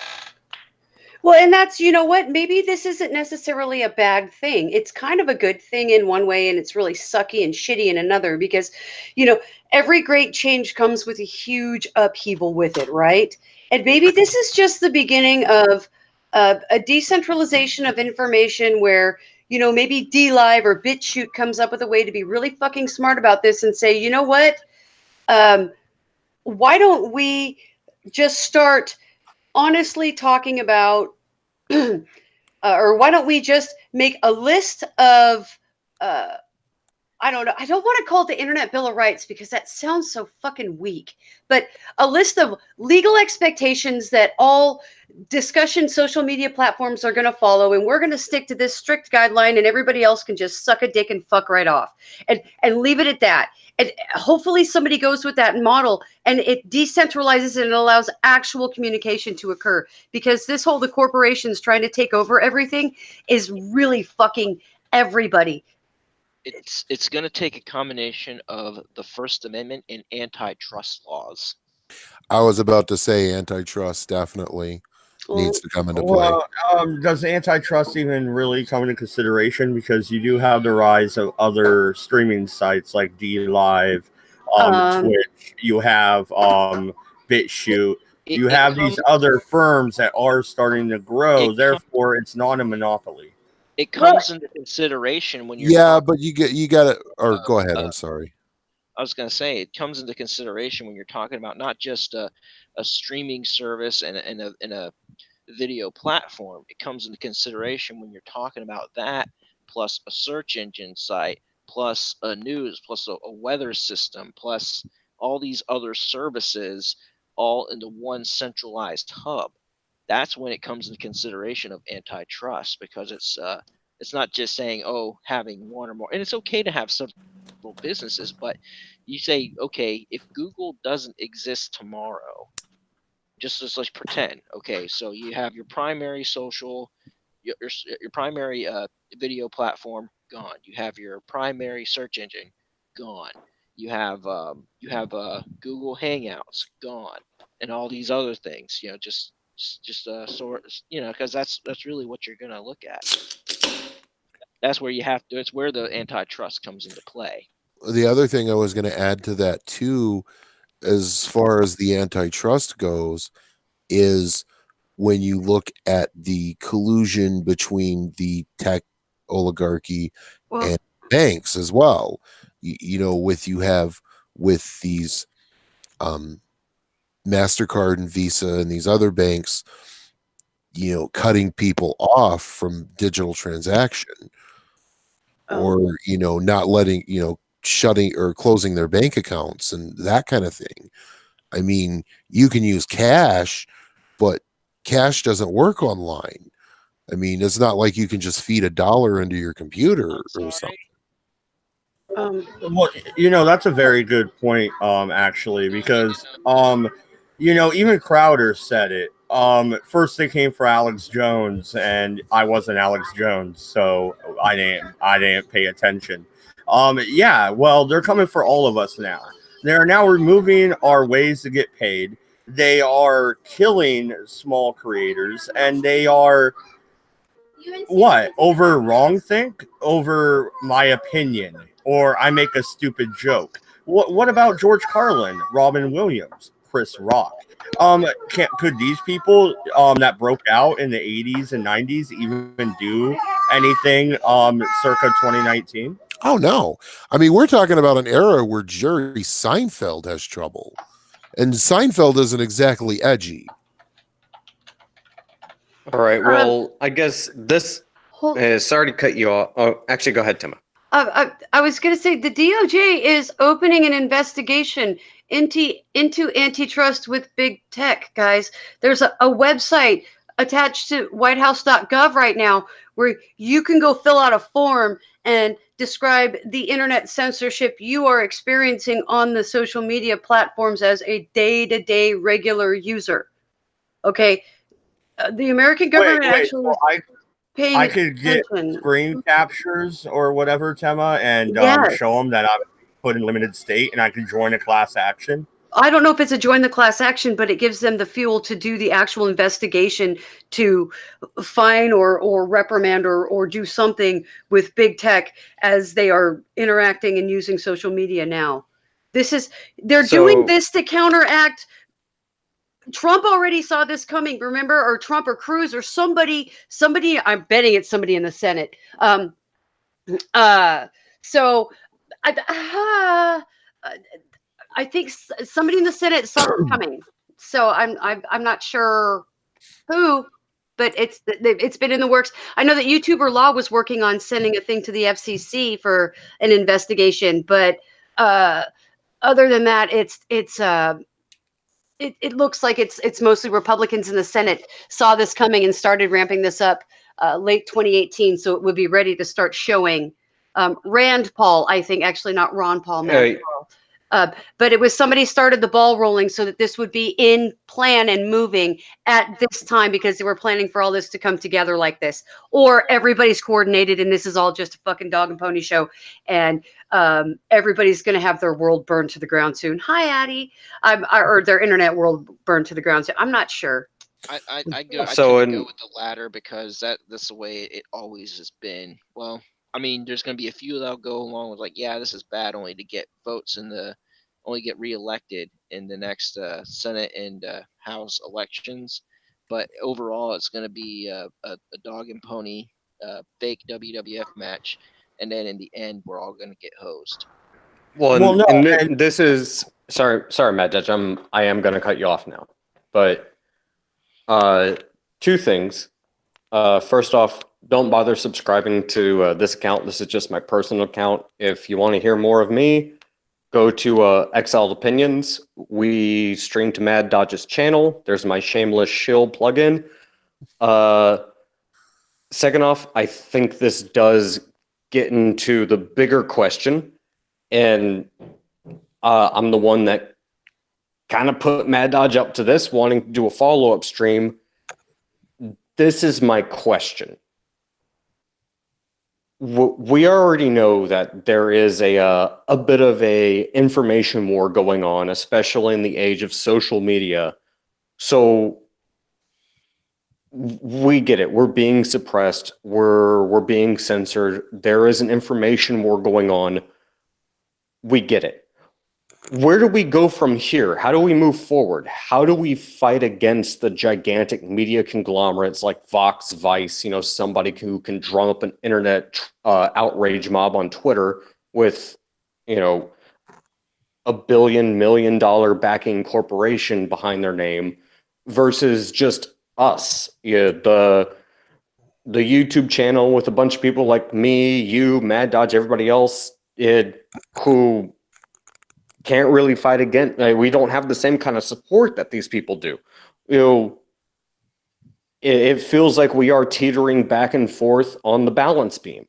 [SPEAKER 5] Well, and that's, you know what? Maybe this isn't necessarily a bad thing. It's kind of a good thing in one way, and it's really sucky and shitty in another because, you know, every great change comes with a huge upheaval with it, right? And maybe this is just the beginning of a decentralization of information where, maybe DLive or BitChute comes up with a way to be really fucking smart about this and say, you know what? Um, why don't we just start honestly talking about or why don't we just make a list of uh, I don't know. I don't want to call it the Internet Bill of Rights because that sounds so fucking weak. But a list of legal expectations that all discussion social media platforms are going to follow, and we're going to stick to this strict guideline, and everybody else can just suck a dick and fuck right off, and leave it at that. And hopefully somebody goes with that model, and it decentralizes and allows actual communication to occur. Because this whole the corporations trying to take over everything is really fucking everybody.
[SPEAKER 6] It's going to take a combination of the First Amendment and antitrust laws.
[SPEAKER 4] I was about to say antitrust definitely needs to come into play.
[SPEAKER 1] Well, does antitrust even really come into consideration? Because you do have the rise of other streaming sites like DLive, Twitch. You have BitChute. You have these other firms that are starting to grow. Therefore, it's not a monopoly.
[SPEAKER 6] It comes into consideration when you're
[SPEAKER 4] but you got to, or go ahead. I'm sorry.
[SPEAKER 6] I was going to say it comes into consideration when you're talking about not just a streaming service and a video platform. It comes into consideration when you're talking about that, plus a search engine site, plus a news, plus a weather system, plus all these other services, all into one centralized hub. That's when it comes into consideration of antitrust, because it's not just saying, oh, having one or more, and it's okay to have several businesses, but you say, okay, if Google doesn't exist tomorrow, just let's pretend, okay, so you have your primary social, your primary video platform gone, you have your primary search engine gone, you have Google Hangouts gone, and all these other things, just because that's really what you're going to look at. That's where it's where the antitrust comes into play.
[SPEAKER 4] The other thing I was going to add to that too, as far as the antitrust goes, is when you look at the collusion between the tech oligarchy and banks as well. With these MasterCard and Visa and these other banks, cutting people off from digital transaction, or not letting, shutting or closing their bank accounts and that kind of thing. I mean, you can use cash, but cash doesn't work online. I mean, it's not like you can just feed $1 into your computer or something.
[SPEAKER 1] Well, that's a very good point, actually, because even Crowder said it. First they came for Alex Jones, and I wasn't Alex Jones, so I didn't pay attention. Yeah, well, they're coming for all of us now. They're now removing our ways to get paid. They are killing small creators, and they are over wrong think, over my opinion, or I make a stupid joke. What about George Carlin, Robin Williams, Chris Rock. Could these people that broke out in the 80s and 90s even do anything circa 2019?
[SPEAKER 4] Oh no. I mean, we're talking about an era where Jerry Seinfeld has trouble. And Seinfeld isn't exactly edgy.
[SPEAKER 2] All right. Well, I guess this. Sorry to cut you off. Oh, actually, go ahead, Tima.
[SPEAKER 5] I was going to say the DOJ is opening an investigation into antitrust with big tech, guys. There's a website attached to whitehouse.gov right now where you can go fill out a form and describe the internet censorship you are experiencing on the social media platforms as a day-to-day regular user. Okay. The American government actually paying
[SPEAKER 1] I could get
[SPEAKER 5] attention.
[SPEAKER 1] screen captures or whatever, Tema, and
[SPEAKER 5] Yes.
[SPEAKER 1] show them that I'm put in limited state and I can join a class action.
[SPEAKER 5] I don't know if it's a join the class action, but it gives them the fuel to do the actual investigation to fine or reprimand or do something with big tech as they are interacting and using social media now. They're doing this to counteract. Trump already saw this coming, remember, or Trump or Cruz or somebody, I'm betting it's somebody in the Senate. So I think somebody in the Senate saw it coming. So I'm not sure who, but it's been in the works. I know that YouTuber Law was working on sending a thing to the FCC for an investigation, but other than that, it looks like it's mostly Republicans in the Senate saw this coming and started ramping this up late 2018, so it would be ready to start showing. Rand Paul, I think, actually not Ron Paul. But it was somebody started the ball rolling so that this would be in plan and moving at this time because they were planning for all this to come together like this. Or everybody's coordinated and this is all just a fucking dog and pony show. And everybody's going to have their world burned to the ground soon. Hi, Addie. Or their internet world burned to the ground soon. I'm not sure.
[SPEAKER 6] I tend to go with the latter because that's the way it always has been. Well, I mean, there's going to be a few that'll go along with like, yeah, this is bad, only to get votes only get reelected in the next Senate and House elections. But overall, it's going to be a dog and pony fake WWF match, and then in the end, we're all going to get hosed.
[SPEAKER 2] This is sorry, Matt Dutch. I am going to cut you off now, but two things. First off, don't bother subscribing to this account. This is just my personal account. If you want to hear more of me, go to Exiled Opinions. We stream to Mad Dodge's channel. There's my shameless shill plugin. Second off, I think this does get into the bigger question, and I'm the one that kind of put Mad Dodge up to this, wanting to do a follow-up stream. This is my question. We already know that there is a bit of a information war going on, especially in the age of social media. So we get it. We're being suppressed. We're being censored. There is an information war going on. We get it. Where do we go from here? How do we move forward? How do we fight against the gigantic media conglomerates like Vox, Vice, somebody who can drum up an internet outrage mob on Twitter with, $1 billion, $1 million backing corporation behind their name versus just us, the YouTube channel with a bunch of people like me, you, Mad Dodge, everybody else, who can't really fight against. We don't have the same kind of support that these people do. It feels like we are teetering back and forth on the balance beam.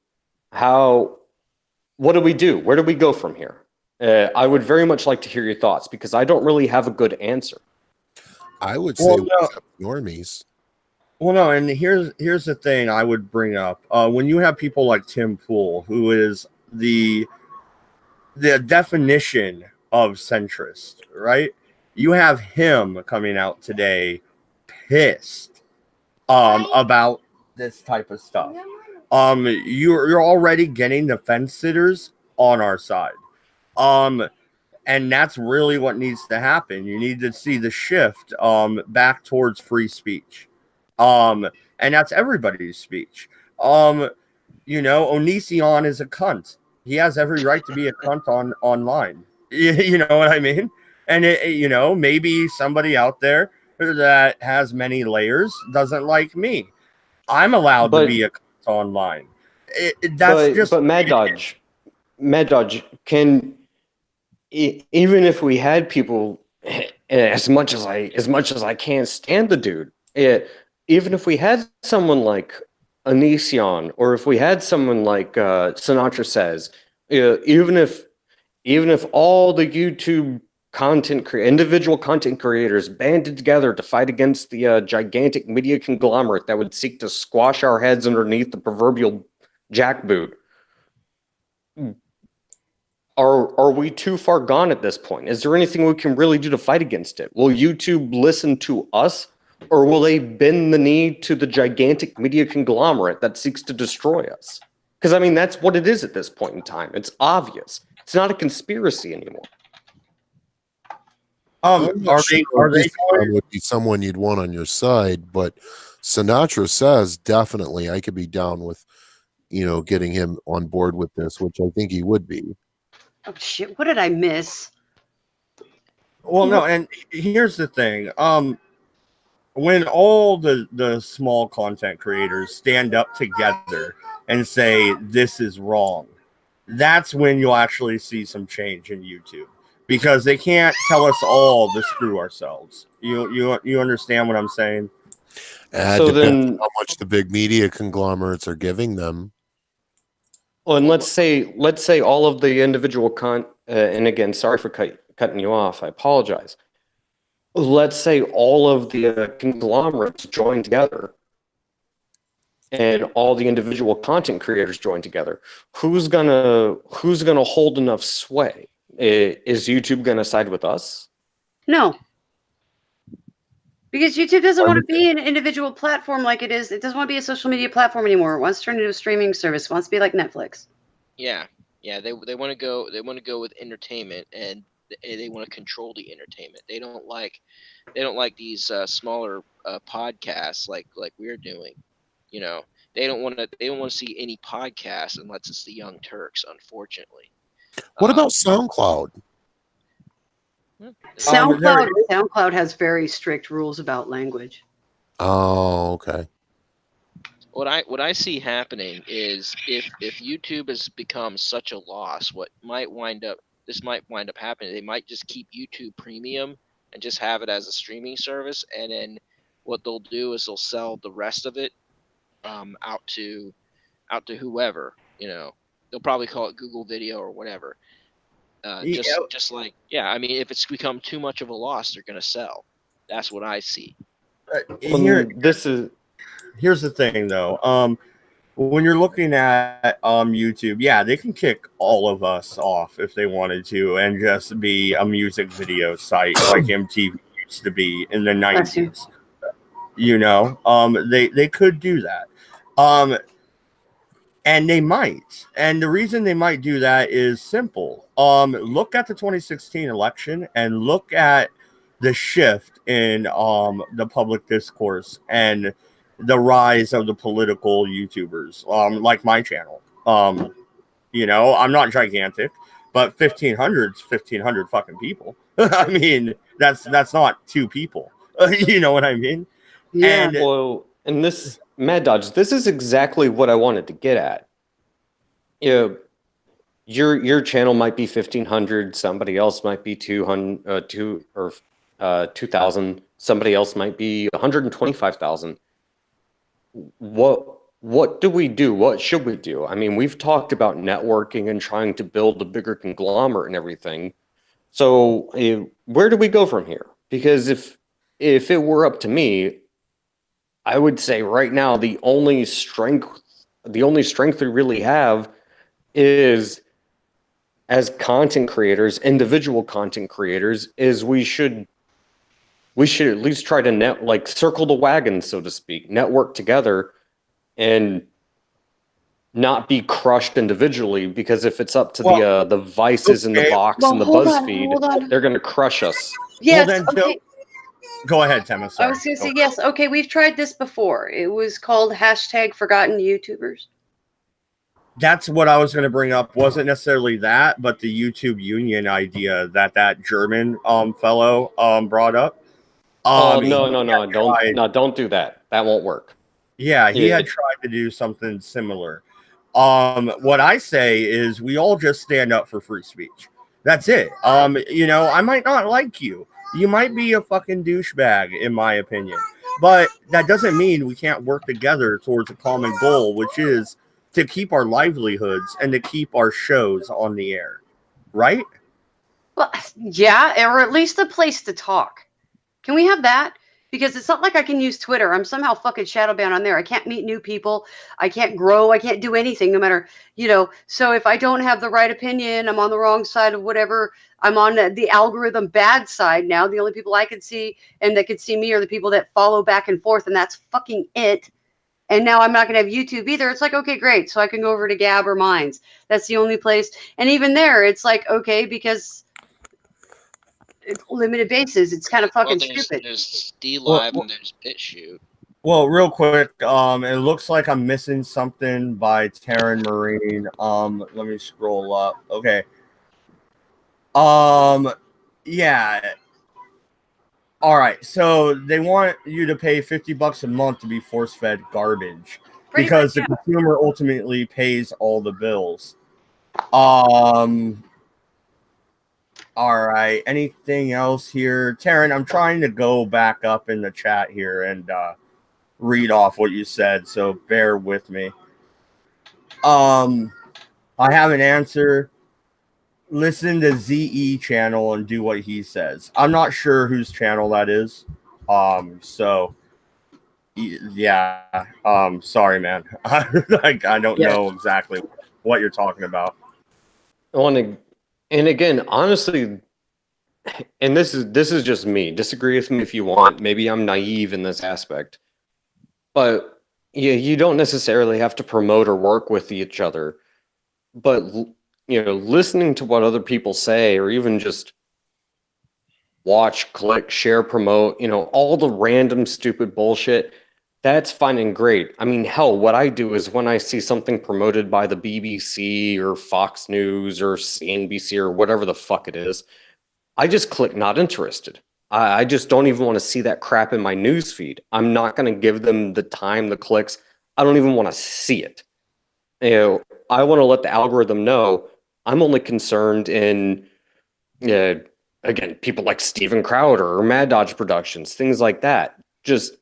[SPEAKER 2] What do we do? Where do we go from here? I would very much like to hear your thoughts because I don't really have a good answer.
[SPEAKER 4] I would say normies.
[SPEAKER 1] Well, no, and here's the thing I would bring up. When you have people like Tim Pool, who is the definition of centrist, right? You have him coming out today pissed about this type of stuff. You're already getting the fence sitters on our side. And that's really what needs to happen. You need to see the shift back towards free speech. And that's everybody's speech. Onision is a cunt. He has every right to be a cunt online. You know what I mean? And maybe somebody out there that has many layers doesn't like me. I'm allowed to be a cunt online.
[SPEAKER 2] But Mad Dodge can, even if we had people, as much as I can't stand the dude, even if we had someone like Onision, or if we had someone like Sinatra Says, even if all the YouTube individual content creators banded together to fight against the gigantic media conglomerate that would seek to squash our heads underneath the proverbial jackboot, are we too far gone at this point? Is there anything we can really do to fight against it? Will YouTube listen to us, or will they bend the knee to the gigantic media conglomerate that seeks to destroy us? Because, I mean, that's what it is at this point in time. It's obvious. It's not a conspiracy anymore.
[SPEAKER 4] I'm not sure Onision would be someone you'd want on your side, but Sinatra Says definitely I could be down with, getting him on board with this, which I think he would be.
[SPEAKER 5] Oh shit! What did I miss?
[SPEAKER 1] Well, no, and here's the thing. When all the small content creators stand up together and say this is wrong, that's when you'll actually see some change in YouTube, because they can't tell us all to screw ourselves. You understand what I'm saying?
[SPEAKER 2] So then,
[SPEAKER 4] how much the big media conglomerates are giving them.
[SPEAKER 2] Well, and let's say all of the individual and again, sorry for cutting you off. I apologize. Let's say all of the conglomerates join together, and all the individual content creators join together. Who's gonna hold enough sway? Is YouTube gonna side with us?
[SPEAKER 5] No. Because YouTube doesn't want to be an individual platform like it is. It doesn't want to be a social media platform anymore. It wants to turn into a streaming service. It wants to be like Netflix.
[SPEAKER 6] Yeah. They want to go with entertainment, and they want to control the entertainment. They don't like these smaller podcasts like we're doing. They don't want to see any podcast unless it's the Young Turks, unfortunately.
[SPEAKER 4] What about SoundCloud?
[SPEAKER 5] SoundCloud has very strict rules about language.
[SPEAKER 4] Oh, okay.
[SPEAKER 6] What I see happening is if YouTube has become such a loss, what might wind up happening. They might just keep YouTube Premium and just have it as a streaming service, and then what they'll do is they'll sell the rest of it out to whoever. They'll probably call it Google Video or whatever. I mean, if it's become too much of a loss, they're going to sell. That's what I see.
[SPEAKER 1] Here's the thing, though. When you're looking at YouTube, yeah, they can kick all of us off if they wanted to, and just be a music video site like MTV used to be in the 90s. They could do that. And they might. And the reason they might do that is simple. Look at the 2016 election and look at the shift in the public discourse and the rise of the political YouTubers, like my channel. I'm not gigantic, but 1,500 is 1,500 fucking people. I mean, that's not two people. You know what I mean?
[SPEAKER 5] Yeah.
[SPEAKER 2] And this Mad Dodge, this is exactly what I wanted to get at. Your channel might be 1,500, somebody else might be 2,000, somebody else might be 125,000. What do we do? What should we do? I mean, we've talked about networking and trying to build a bigger conglomerate and everything. So where do we go from here? Because if it were up to me, I would say right now the only strength we really have is, as content creators, individual content creators, is we should at least try to circle the wagon, so to speak, network together, and not be crushed individually, because if it's up to the Vices and the
[SPEAKER 1] okay.
[SPEAKER 2] Vox
[SPEAKER 5] Well,
[SPEAKER 2] and the
[SPEAKER 5] hold on,
[SPEAKER 2] BuzzFeed,
[SPEAKER 5] hold on.
[SPEAKER 2] they're going to crush us.
[SPEAKER 5] Yes,
[SPEAKER 1] then
[SPEAKER 5] okay.
[SPEAKER 1] go ahead, Tema.
[SPEAKER 5] I
[SPEAKER 1] Sorry.
[SPEAKER 5] was going to say, yes, okay, we've tried this before. It was called hashtag Forgotten YouTubers.
[SPEAKER 1] That's what I was going to bring up. Wasn't necessarily that, but the YouTube Union idea that German fellow brought up.
[SPEAKER 2] Oh,
[SPEAKER 1] He
[SPEAKER 2] no,
[SPEAKER 1] had tried-
[SPEAKER 2] don't do that. That won't work.
[SPEAKER 1] Yeah, he
[SPEAKER 2] Yeah.
[SPEAKER 1] had tried to do something similar. What I say is we all just stand up for free speech. That's it. You know, I might not like you. You might be a fucking douchebag, in my opinion. But that doesn't mean we can't work together towards a common goal, which is to keep our livelihoods and to keep our shows on the air. Right?
[SPEAKER 5] Well, yeah, or at least a place to talk. Can we have that? Because it's not like I can use Twitter. I'm somehow fucking shadow banned on there. I can't meet new people. I can't grow. I can't do anything, no matter, you know. So if I don't have the right opinion, I'm on the wrong side of whatever. I'm on the algorithm bad side now. The only people I can see and that can see me are the people that follow back and forth, and that's fucking it. And now I'm not going to have YouTube either. It's like, okay, great. So I can go over to Gab or Minds. That's the only place. And even there, it's like, okay, because it's limited bases. It's kind of fucking stupid.
[SPEAKER 6] There's D-Live and there's BitChute.
[SPEAKER 1] Well, real quick, it looks like I'm missing something by Taryn Marine. Let me scroll up. Okay. Yeah. All right. So they want you to pay $50 a month to be force-fed garbage because the consumer ultimately pays all the bills. All right. Anything else here, Taryn? I'm trying to go back up in the chat here and read off what you said, so bear with me. I have an answer. Listen to ZE channel and do what he says. I'm not sure whose channel that is. So yeah. Sorry, man. I don't know exactly what you're talking about.
[SPEAKER 2] And again, honestly, and this is just me. Disagree with me if you want. Maybe I'm naive in this aspect. But yeah, you don't necessarily have to promote or work with each other. But you know, listening to what other people say, or even just watch, click, share, promote, you know, all the random stupid bullshit, that's fine and great. I mean, hell, what I do is when I see something promoted by the BBC or Fox News or CNBC or whatever the fuck it is, I just click not interested. I just don't even want to see that crap in my news feed. I'm not going to give them the time, the clicks. I don't even want to see it. You know, I want to let the algorithm know I'm only concerned in, again, people like Steven Crowder or Mad Dodge Productions, things like that. Just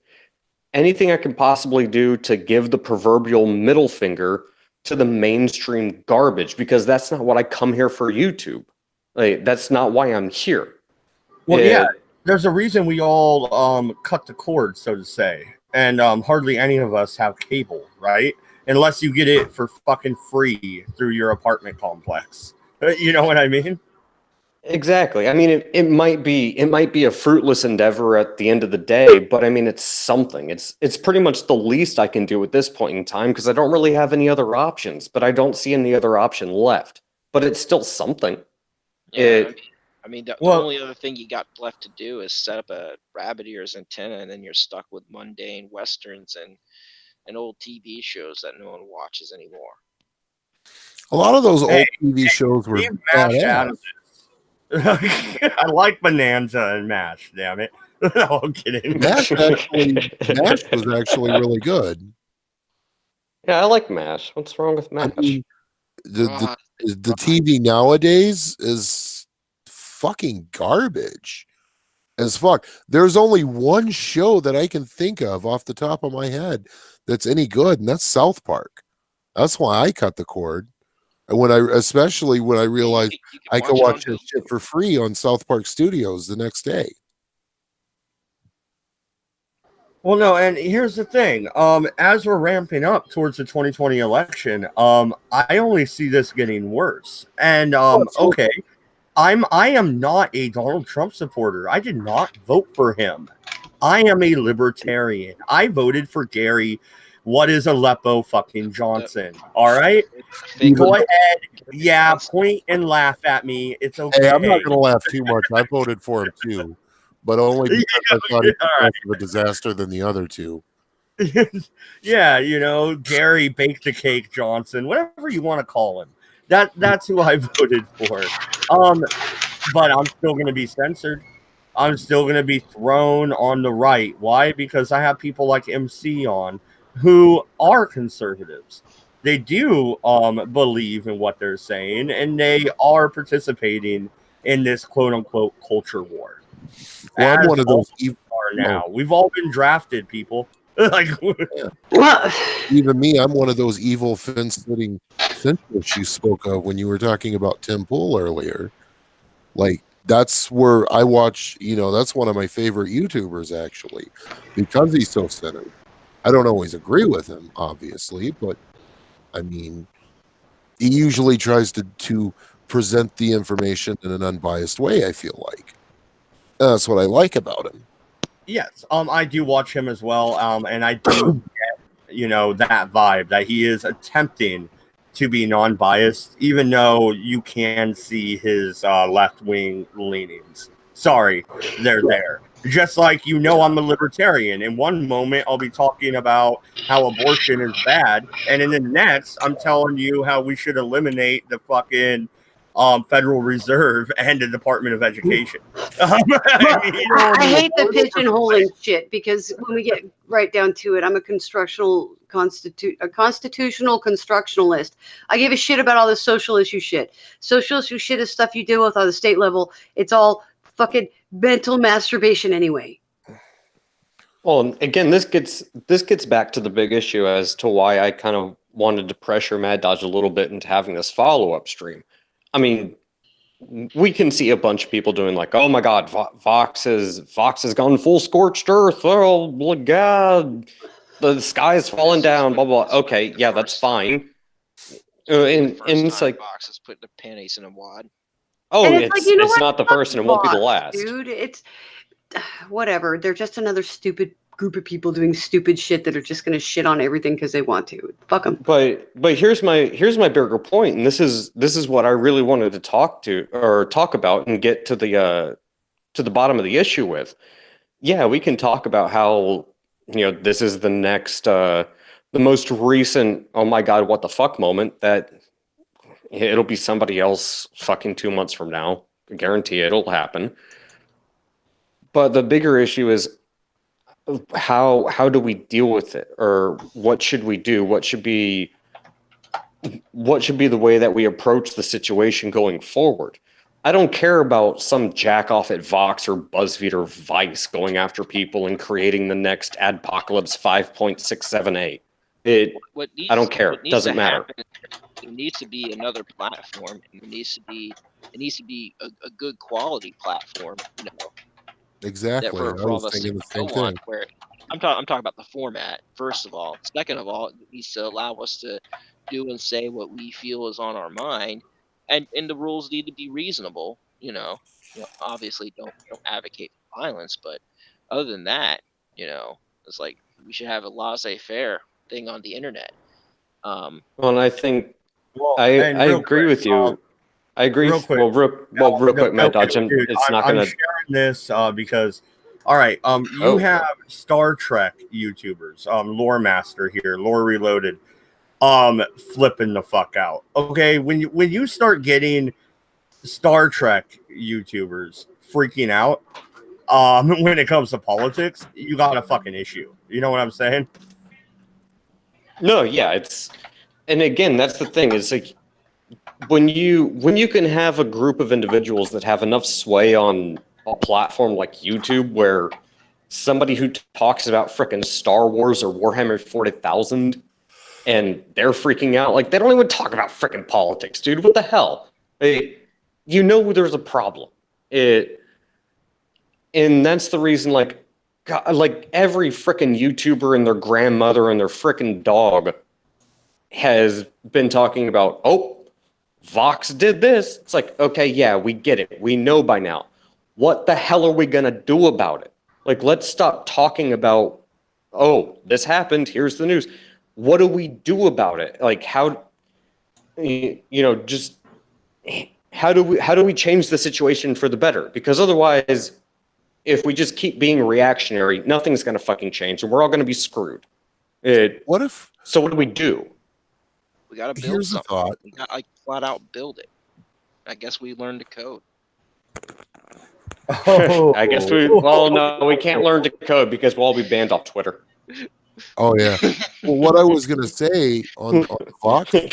[SPEAKER 2] anything I can possibly do to give the proverbial middle finger to the mainstream garbage, because that's not what I come here for YouTube. Like, that's not why I'm here.
[SPEAKER 1] Well, yeah, there's a reason we all cut the cord, so to say, and hardly any of us have cable, right? Unless you get it for fucking free through your apartment complex. You know what I mean?
[SPEAKER 2] Exactly. I mean, it might be a fruitless endeavor at the end of the day, but I mean, it's something. It's pretty much the least I can do at this point in time, because I don't really have any other options. But I don't see any other option left. But it's still something.
[SPEAKER 6] Yeah, I mean, the only other thing you got left to do is set up a rabbit ears antenna, and then you're stuck with mundane westerns and old TV shows that no one watches anymore.
[SPEAKER 4] A lot of those old TV shows were badass.
[SPEAKER 1] I like Bonanza and MASH, damn it. No, I'm kidding.
[SPEAKER 4] MASH was actually really good.
[SPEAKER 2] Yeah, I like MASH. What's wrong with MASH?
[SPEAKER 4] I mean, the TV nowadays is fucking garbage as fuck. There's only one show that I can think of off the top of my head that's any good, and that's South Park. That's why I cut the cord. And especially when I realized I could watch this shit for free on South Park Studios the next day.
[SPEAKER 1] Well, no, and here's the thing. As we're ramping up towards the 2020 election, I only see this getting worse. And okay, I am not a Donald Trump supporter. I did not vote for him. I am a libertarian. I voted for Gary What is Aleppo fucking Johnson? All right,
[SPEAKER 6] Fake
[SPEAKER 1] go
[SPEAKER 6] Gary
[SPEAKER 1] ahead. Yeah,
[SPEAKER 6] Johnson.
[SPEAKER 1] point and laugh at me. It's okay.
[SPEAKER 4] Hey, I'm not going to laugh too much. I voted for him too, but only because I thought he was less of a disaster than the other two.
[SPEAKER 1] Yeah, you know, Gary Bake the Cake Johnson, whatever you want to call him. That's who I voted for. But I'm still going to be censored. I'm still going to be thrown on the right. Why? Because I have people like MC on who are conservatives. They do believe in what they're saying, and they are participating in this quote unquote culture war.
[SPEAKER 4] Well, I'm
[SPEAKER 1] As
[SPEAKER 4] one of
[SPEAKER 1] all
[SPEAKER 4] those.
[SPEAKER 1] are now. We've all been drafted, people. Like,
[SPEAKER 5] Well,
[SPEAKER 4] Even me, I'm one of those evil fence-sitting centrists you spoke of when you were talking about Tim Pool earlier. Like, that's where I watch, that's one of my favorite YouTubers, actually, because he's so centered. I don't always agree with him, obviously, but I mean, he usually tries to present the information in an unbiased way, I feel like. That's what I like about him.
[SPEAKER 1] yes, I do watch him as well, and I do get, that vibe that he is attempting to be non-biased, even though you can see his left-wing leanings. Sorry, they're there. Just like I'm a libertarian. In one moment, I'll be talking about how abortion is bad, and in the next, I'm telling you how we should eliminate the fucking Federal Reserve and the Department of Education.
[SPEAKER 5] I hate the pigeonholing shit because when we get right down to it, I'm a constitutional constructionalist. I give a shit about all this social issue shit. Social issue shit is stuff you deal with on the state level. It's all fucking mental masturbation anyway.
[SPEAKER 2] Well, again, this gets back to the big issue as to why I kind of wanted to pressure Mad Dodge a little bit into having this follow-up stream. I mean, we can see a bunch of people doing like, oh my God, Vox has gone full scorched earth. Oh my God, the sky is falling down. Blah blah. Okay, yeah, that's fine. And it's like
[SPEAKER 6] Vox is putting the panties in a wad.
[SPEAKER 2] Oh,
[SPEAKER 5] And
[SPEAKER 2] it's
[SPEAKER 5] like,
[SPEAKER 2] not the first, and it won't be the last,
[SPEAKER 5] dude. It's whatever. They're just another stupid group of people doing stupid shit that are just going to shit on everything because they want to. Fuck them.
[SPEAKER 2] But here's my bigger point, and this is what I really wanted to talk about and get to the bottom of the issue with. Yeah, we can talk about how this is the next the most recent oh my God what the fuck moment that it'll be somebody else fucking 2 months from now. I guarantee it'll happen. But the bigger issue is how do we deal with it, or what should we do? What should be the way that we approach the situation going forward? I don't care about some jack off at Vox or BuzzFeed or Vice going after people and creating the next Adpocalypse 5.678. I don't care. It doesn't matter.
[SPEAKER 6] There needs to be another platform, and it needs to be a good quality platform.
[SPEAKER 4] Exactly.
[SPEAKER 6] For all of us to go on. Where I'm talking about the format, first of all. Second of all, it needs to allow us to do and say what we feel is on our mind, and the rules need to be reasonable. Obviously don't advocate violence, but other than that, it's like we should have a laissez-faire thing on the internet.
[SPEAKER 2] Well, and I think I agree
[SPEAKER 1] quick,
[SPEAKER 2] with you. I agree.
[SPEAKER 1] Real quick.
[SPEAKER 2] Real quick, Matt Dodge. I'm
[SPEAKER 1] sharing this because, all right, you have Star Trek YouTubers, Lore Master here, Lore Reloaded, flipping the fuck out. Okay, when you start getting Star Trek YouTubers freaking out, when it comes to politics, you got a fucking issue. You know what I'm saying?
[SPEAKER 2] No, yeah, and again, that's the thing. Is like when you can have a group of individuals that have enough sway on a platform like YouTube, where somebody who talks about frickin' Star Wars or Warhammer 40,000 and they're freaking out, like they don't even talk about frickin' politics, dude. What the hell? There's a problem. And that's the reason, like, God, like every frickin' YouTuber and their grandmother and their frickin' dog has been talking about, Vox did this. It's like, okay, yeah, we get it. We know by now. What the hell are we going to do about it? Like, let's stop talking about, this happened. Here's the news. what do we do about it? Like, how, just how do we change the situation for the better? Because otherwise, if we just keep being reactionary, nothing's going to fucking change, and we're all going to be screwed.
[SPEAKER 4] What if?
[SPEAKER 2] So what do we do?
[SPEAKER 6] We got to build
[SPEAKER 4] Here's a
[SPEAKER 6] something.
[SPEAKER 4] thought.
[SPEAKER 6] We got like flat out build it. I guess we learned to code.
[SPEAKER 2] I guess well, no, we can't learn to code because we'll all be banned off Twitter.
[SPEAKER 4] Oh yeah. Well, what I was gonna say on the Vox thing,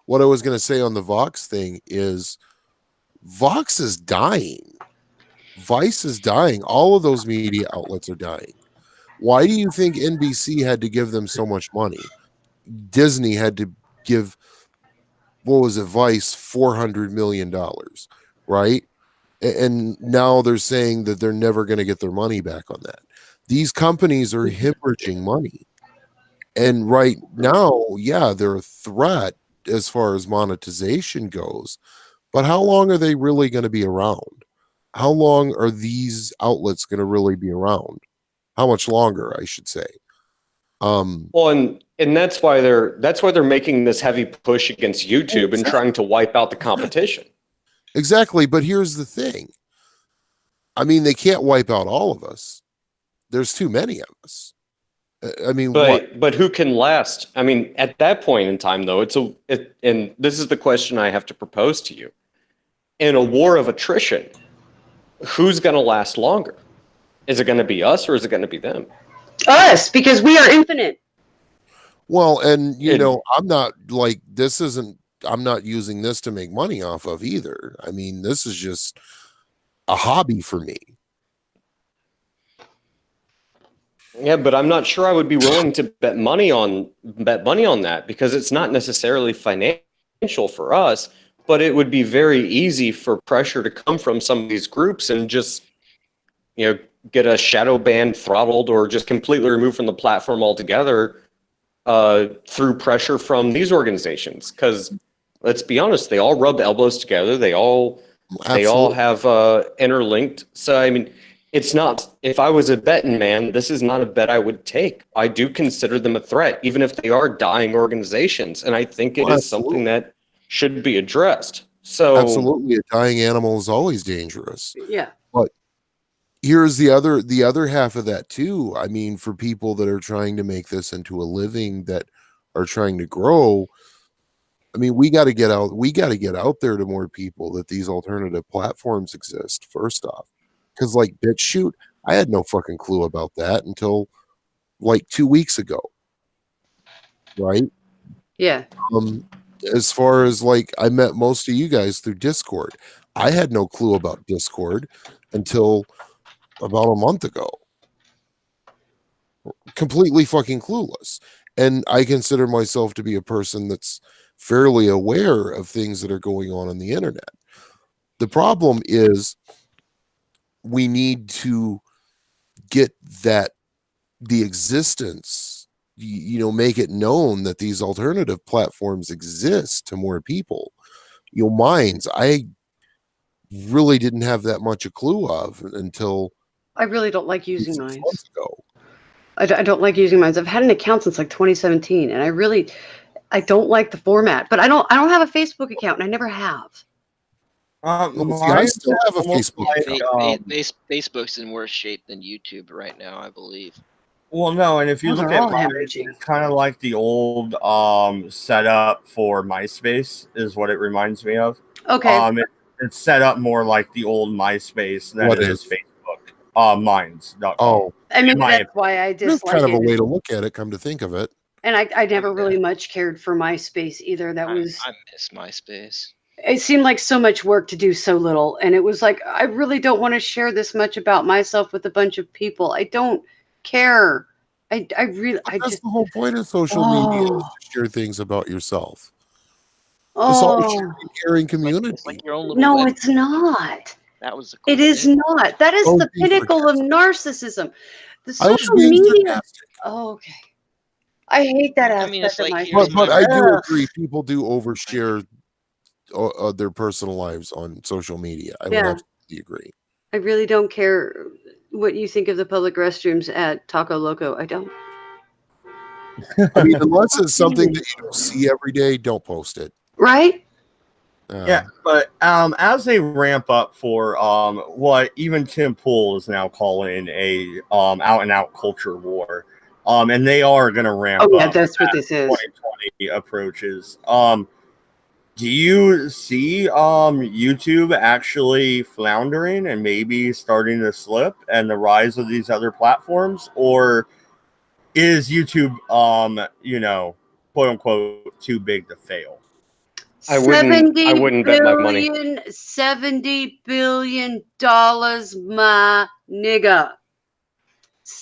[SPEAKER 4] what I was gonna say on the Vox thing is, Vox is dying. Vice is dying. All of those media outlets are dying. Why do you think NBC had to give them so much money? Disney had to give, what was it, Vice $400 million, right? And now they're saying that they're never going to get their money back on that. These companies are hemorrhaging money. And right now, yeah, they're a threat as far as monetization goes. But how long are they really going to be around? How long are these outlets going to really be around? How much longer, I should say.
[SPEAKER 2] Well, and that's why they're making this heavy push against YouTube and trying to wipe out the competition.
[SPEAKER 4] Exactly, but here's the thing. I mean, they can't wipe out all of us. There's too many of us. I mean,
[SPEAKER 2] but who can last? I mean, at that point in time, though, and this is the question I have to propose to you. In a war of attrition, who's going to last longer? Is it going to be us or is it going to be them?
[SPEAKER 5] Us, because we are infinite.
[SPEAKER 4] Well, and I'm not like, I'm not using this to make money off of either. I mean, this is just a hobby for me.
[SPEAKER 2] Yeah, but I'm not sure I would be willing to bet money on that, because it's not necessarily financial for us, but it would be very easy for pressure to come from some of these groups and just, get a shadow ban throttled or just completely removed from the platform altogether through pressure from these organizations. Because let's be honest, they all rub elbows together. They all have interlinked. So I mean, it's not. If I was a betting man, this is not a bet I would take. I do consider them a threat, even if they are dying organizations, and I think it is something that should be addressed. So
[SPEAKER 4] absolutely, a dying animal is always dangerous.
[SPEAKER 5] Yeah.
[SPEAKER 4] But here's the other half of that too. I mean, for people that are trying to make this into a living, that are trying to grow, I mean, we got to get out. We got to get out there to more people that these alternative platforms exist. First off, because like BitChute, I had no fucking clue about that until like 2 weeks ago, right?
[SPEAKER 5] Yeah.
[SPEAKER 4] As far as like, I met most of you guys through Discord. I had no clue about Discord until about a month ago. Completely fucking clueless. And I consider myself to be a person that's fairly aware of things that are going on the internet. The problem is we need to get the existence, make it known that these alternative platforms exist to more people. Minds, I really didn't have that much a clue of until
[SPEAKER 5] I really don't like using mine.
[SPEAKER 4] Ago.
[SPEAKER 5] I don't like using mine. I've had an account since like 2017, and I don't like the format. But I don't have a Facebook account, and I never have.
[SPEAKER 4] I still have a Facebook account.
[SPEAKER 6] Facebook's in worse shape than YouTube right now, I believe.
[SPEAKER 1] Well, no, and if you
[SPEAKER 5] Those
[SPEAKER 1] look
[SPEAKER 5] are
[SPEAKER 1] at
[SPEAKER 5] all
[SPEAKER 1] mine,
[SPEAKER 5] hemorrhaging.
[SPEAKER 1] it's kind of like the old setup for MySpace is what it reminds me of.
[SPEAKER 5] Okay.
[SPEAKER 1] It's set up more like the old MySpace than it is Facebook. Minds.com.
[SPEAKER 4] Oh,
[SPEAKER 5] I mean, that's why I
[SPEAKER 4] that's
[SPEAKER 5] dislike
[SPEAKER 4] kind of a
[SPEAKER 5] it.
[SPEAKER 4] way to look at it, come to think of it.
[SPEAKER 5] And I never really much cared for MySpace either.
[SPEAKER 6] I miss MySpace.
[SPEAKER 5] It seemed like so much work to do so little, and it was like, I really don't want to share this much about myself with a bunch of people. I don't care. That's
[SPEAKER 4] the whole point of social media is to share things about yourself. It's all sharing, caring community.
[SPEAKER 6] It's like your own little
[SPEAKER 5] No,
[SPEAKER 6] web.
[SPEAKER 5] it's not.
[SPEAKER 6] That was the cool
[SPEAKER 5] It is
[SPEAKER 6] thing.
[SPEAKER 5] not. That is the pinnacle of narcissism. The
[SPEAKER 4] I was
[SPEAKER 5] social
[SPEAKER 4] being
[SPEAKER 5] media.
[SPEAKER 4] sarcastic.
[SPEAKER 5] Oh, okay. I hate that
[SPEAKER 6] I
[SPEAKER 5] aspect
[SPEAKER 6] mean, it's
[SPEAKER 5] of
[SPEAKER 6] like,
[SPEAKER 5] my
[SPEAKER 6] here's
[SPEAKER 4] But I do
[SPEAKER 5] Ugh.
[SPEAKER 4] agree, people do overshare their personal lives on social media. I would
[SPEAKER 5] Yeah.
[SPEAKER 4] absolutely agree.
[SPEAKER 5] I really don't care what you think of the public restrooms at Taco Loco. I don't.
[SPEAKER 4] I mean, unless it's something that you don't see every day, don't post it.
[SPEAKER 5] Right?
[SPEAKER 1] Yeah, but as they ramp up for what even Tim Pool is now calling a out and out culture war, and they are going to ramp
[SPEAKER 5] Oh yeah,
[SPEAKER 1] up
[SPEAKER 5] that's what
[SPEAKER 1] as
[SPEAKER 5] this is.
[SPEAKER 1] 2020 approaches. Do you see YouTube actually floundering and maybe starting to slip and the rise of these other platforms, or is YouTube quote unquote too big to fail?
[SPEAKER 2] I wouldn't bet my money.
[SPEAKER 5] $70 billion, my nigga.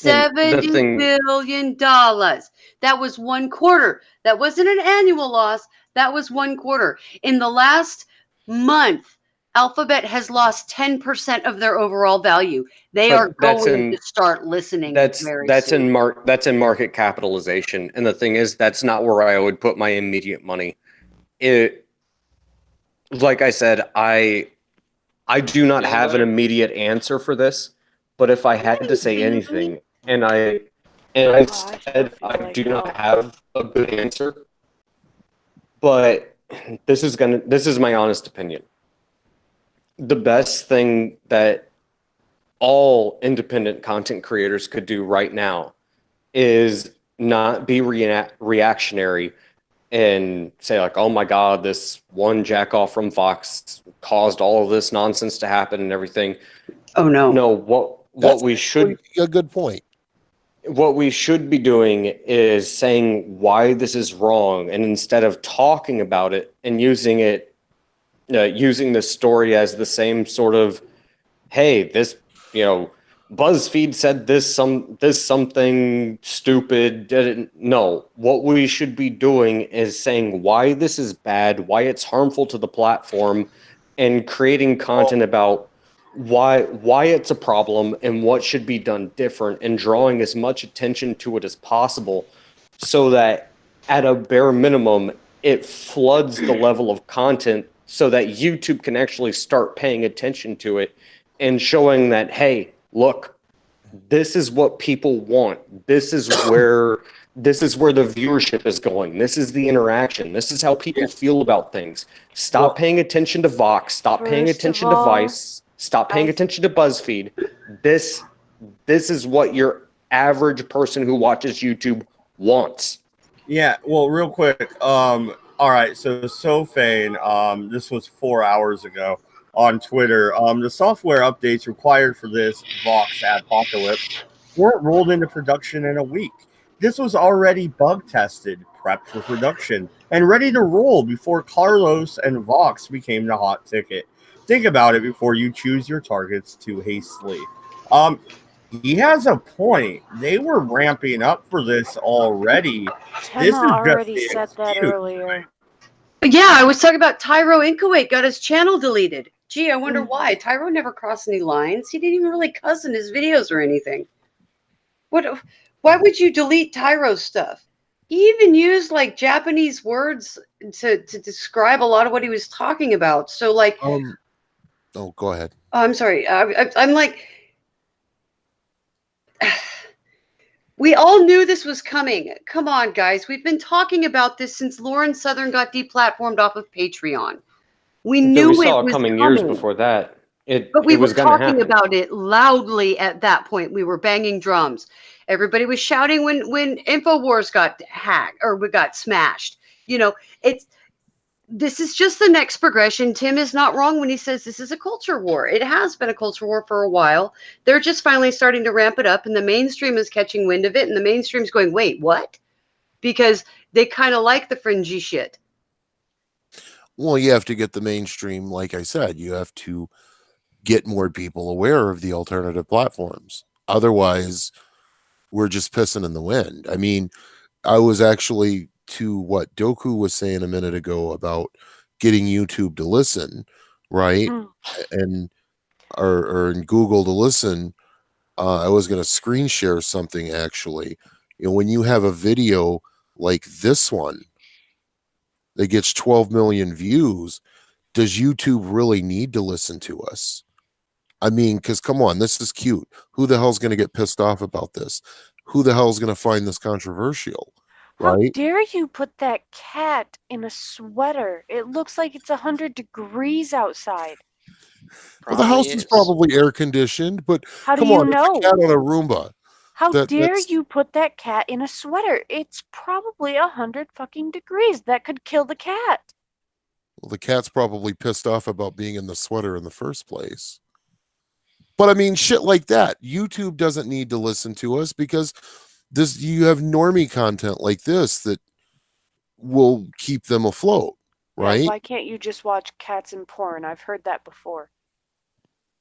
[SPEAKER 2] And the
[SPEAKER 5] $70
[SPEAKER 2] thing,
[SPEAKER 5] billion. That was one quarter. That wasn't an annual loss. That was one quarter. In the last month, Alphabet has lost 10% of their overall value. They are
[SPEAKER 2] but that's
[SPEAKER 5] going to
[SPEAKER 2] in
[SPEAKER 5] start listening very
[SPEAKER 2] that's
[SPEAKER 5] soon.
[SPEAKER 2] in market capitalization. And the thing is, that's not where I would put my immediate money. It, like I said, I do not have an immediate answer for this, but if I had to say anything, and I
[SPEAKER 3] still
[SPEAKER 2] said
[SPEAKER 3] feel
[SPEAKER 2] I
[SPEAKER 3] like
[SPEAKER 2] do not have a good answer, but this is my honest opinion. The best thing that all independent content creators could do right now is not be reactionary and say like, oh my God, this one jackoff from Fox caused all of this nonsense to happen and everything.
[SPEAKER 5] Oh no.
[SPEAKER 2] No, what
[SPEAKER 4] That's
[SPEAKER 2] we should
[SPEAKER 4] a good point.
[SPEAKER 2] what we should be doing is saying why this is wrong, and instead of talking about it and using the story as the same sort of, hey, this, BuzzFeed said this something stupid. No, what we should be doing is saying why this is bad, why it's harmful to the platform, and creating content about why it's a problem and what should be done different, and drawing as much attention to it as possible, so that at a bare minimum it floods the level of content so that YouTube can actually start paying attention to it and showing that, hey, look, this is what people want. This is where the viewership is going. This is the interaction. This is how people feel about things. Stop paying attention to Vox. Stop paying
[SPEAKER 3] First of
[SPEAKER 2] attention to
[SPEAKER 3] all,
[SPEAKER 2] Vice. Stop paying attention to BuzzFeed. This is what your average person who watches YouTube wants.
[SPEAKER 1] Yeah, well, real quick. All right, so Sofane, this was 4 hours ago on Twitter. The software updates required for this Vox Apocalypse weren't rolled into production in a week. This was already bug tested, prepped for production, and ready to roll before Carlos and Vox became the hot ticket. Think about it before you choose your targets too hastily. He has a point. They were ramping up for this already. This is
[SPEAKER 3] Tema
[SPEAKER 1] just
[SPEAKER 3] already
[SPEAKER 1] the
[SPEAKER 3] said that
[SPEAKER 1] excuse.
[SPEAKER 3] earlier.
[SPEAKER 5] Yeah, I was talking about Tyro Inkawait got his channel deleted. Gee, I wonder why. Tyro never crossed any lines. He didn't even really cuss in his videos or anything. Why would you delete Tyro's stuff? He even used like Japanese words to describe a lot of what he was talking about. So like,
[SPEAKER 4] Oh, go ahead.
[SPEAKER 5] I'm sorry. I'm like, we all knew this was coming. Come on, guys. We've been talking about this since Lauren Southern got deplatformed off of Patreon. We knew
[SPEAKER 2] We saw
[SPEAKER 5] it was
[SPEAKER 2] coming
[SPEAKER 5] coming.
[SPEAKER 2] years before that.
[SPEAKER 5] But we
[SPEAKER 2] was
[SPEAKER 5] were
[SPEAKER 2] going to
[SPEAKER 5] talking
[SPEAKER 2] happen.
[SPEAKER 5] about it loudly at that point. We were banging drums. Everybody was shouting when InfoWars got hacked or we got smashed. This is just the next progression. Tim is not wrong when he says this is a culture war. It has been a culture war for a while. They're just finally starting to ramp it up, and the mainstream is catching wind of it, and the mainstream's going, wait, what? Because they kind of like the fringy shit.
[SPEAKER 4] Well, you have to get the mainstream, like I said, you have to get more people aware of the alternative platforms. Otherwise, we're just pissing in the wind. I mean, I was actually to what Doku was saying a minute ago about getting YouTube to listen, right? And or in Google to listen. I was going to screen share something actually. When you have a video like this one that gets 12 million views, does YouTube really need to listen to us? I mean, because come on, this is cute. Who the hell's going to get pissed off about this? Who the hell's going to find this controversial?
[SPEAKER 3] How
[SPEAKER 4] Right?
[SPEAKER 3] dare you put that cat in a sweater? It looks like it's 100 degrees outside.
[SPEAKER 4] Well, the
[SPEAKER 6] Probably
[SPEAKER 4] house is
[SPEAKER 6] is.
[SPEAKER 4] probably air conditioned, but
[SPEAKER 3] How do
[SPEAKER 4] come
[SPEAKER 3] you
[SPEAKER 4] on, it's a cat
[SPEAKER 3] know?
[SPEAKER 4] on a Roomba.
[SPEAKER 3] How dare
[SPEAKER 4] That's
[SPEAKER 3] you put that cat in a sweater? It's probably 100 fucking degrees. That could kill the cat.
[SPEAKER 4] well, the cat's probably pissed off about being in the sweater in the first place. But I mean, shit like that. YouTube doesn't need to listen to us because this you have normie content like this that will keep them afloat,
[SPEAKER 3] Yeah,
[SPEAKER 4] right?
[SPEAKER 3] why can't you just watch cats and porn? I've heard that before.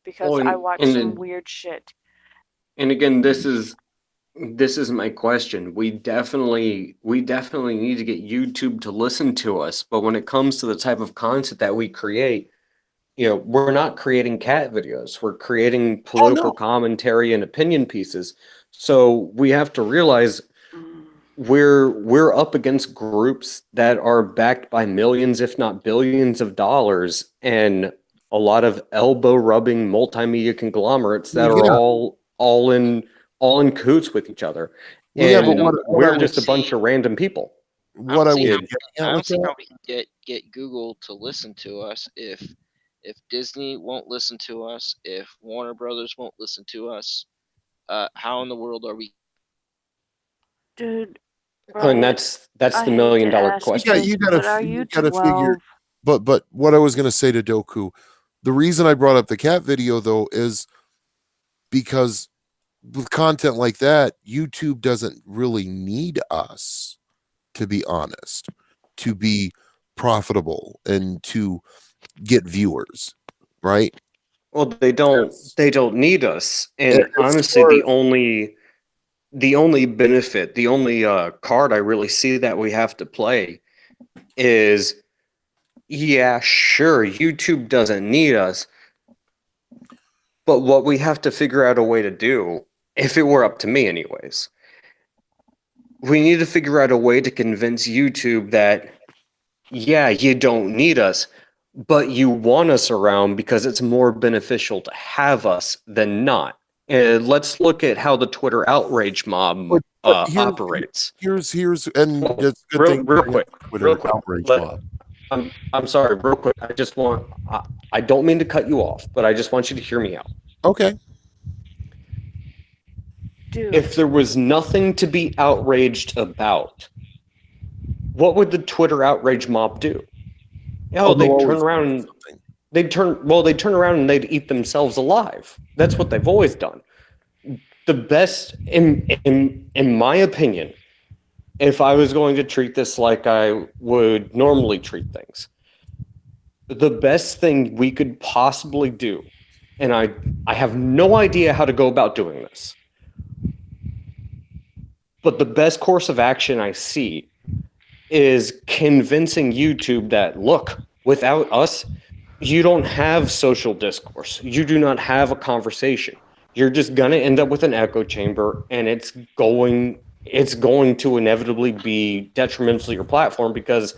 [SPEAKER 3] Because
[SPEAKER 2] Well,
[SPEAKER 3] I watch some weird shit.
[SPEAKER 2] and again, this is my question. We definitely need to get YouTube to listen to us, but when it comes to the type of content that we create, we're not creating cat videos. We're creating
[SPEAKER 4] Oh
[SPEAKER 2] political
[SPEAKER 4] no.
[SPEAKER 2] commentary and opinion pieces. So we have to realize
[SPEAKER 3] Mm.
[SPEAKER 2] we're up against groups that are backed by millions, if not billions of dollars, and a lot of elbow rubbing multimedia conglomerates that
[SPEAKER 4] Well,
[SPEAKER 2] are
[SPEAKER 4] yeah.
[SPEAKER 2] all in cahoots with each other.
[SPEAKER 4] Well, yeah, but
[SPEAKER 2] And
[SPEAKER 4] what I
[SPEAKER 2] we're
[SPEAKER 4] was
[SPEAKER 2] just a bunch of random people.
[SPEAKER 6] I
[SPEAKER 4] what
[SPEAKER 6] don't
[SPEAKER 4] I
[SPEAKER 6] see
[SPEAKER 4] was
[SPEAKER 6] how
[SPEAKER 4] getting
[SPEAKER 6] I
[SPEAKER 4] at
[SPEAKER 6] don't
[SPEAKER 4] with
[SPEAKER 6] see
[SPEAKER 4] that,
[SPEAKER 6] how we can get Google to listen to us if Disney won't listen to us, if Warner Brothers won't listen to us. How in the world are we?
[SPEAKER 3] Dude,
[SPEAKER 2] And
[SPEAKER 3] Brian,
[SPEAKER 2] that's
[SPEAKER 3] I
[SPEAKER 2] the
[SPEAKER 3] hate
[SPEAKER 2] million
[SPEAKER 3] to
[SPEAKER 2] dollar
[SPEAKER 3] ask
[SPEAKER 2] question.
[SPEAKER 3] this, but are you
[SPEAKER 4] you gotta figure.
[SPEAKER 3] 12?
[SPEAKER 4] But what I was gonna say to Doku, the reason I brought up the cat video though is because with content like that, YouTube doesn't really need us, to be honest, to be profitable and to get viewers, right?
[SPEAKER 2] Well, they
[SPEAKER 4] As,
[SPEAKER 2] don't need us. And
[SPEAKER 4] as
[SPEAKER 2] honestly,
[SPEAKER 4] far
[SPEAKER 2] the only benefit, the only card I really see that we have to play is, yeah, sure, YouTube doesn't need us, but what we have to figure out a way to do, if it were up to me anyways, we need to figure out a way to convince YouTube that, yeah, you don't need us, but you want us around because it's more beneficial to have us than not. And let's look at how the Twitter outrage mob
[SPEAKER 4] but
[SPEAKER 2] operates.
[SPEAKER 4] here's and
[SPEAKER 2] Well,
[SPEAKER 4] it's a good thing
[SPEAKER 2] real
[SPEAKER 4] to bring up
[SPEAKER 2] quick,
[SPEAKER 4] Twitter outrage mob.
[SPEAKER 2] I'm sorry, real quick. I don't mean to cut you off, but I just want you to hear me out.
[SPEAKER 4] Okay.
[SPEAKER 3] Dude,
[SPEAKER 2] If there was nothing to be outraged about, what would the Twitter outrage mob do?
[SPEAKER 4] They'll
[SPEAKER 2] They'd turn
[SPEAKER 4] always
[SPEAKER 2] around
[SPEAKER 4] find
[SPEAKER 2] and
[SPEAKER 4] something.
[SPEAKER 2] they'd turn around and they'd eat themselves alive. That's what they've always done. The best, in my opinion, if I was going to treat this like I would normally treat things, the best thing we could possibly do, and I have no idea how to go about doing this, but the best course of action I see is convincing YouTube that, look, without us, you don't have social discourse. You do not have a conversation. You're just gonna end up with an echo chamber, and it's going to inevitably be detrimental to your platform, because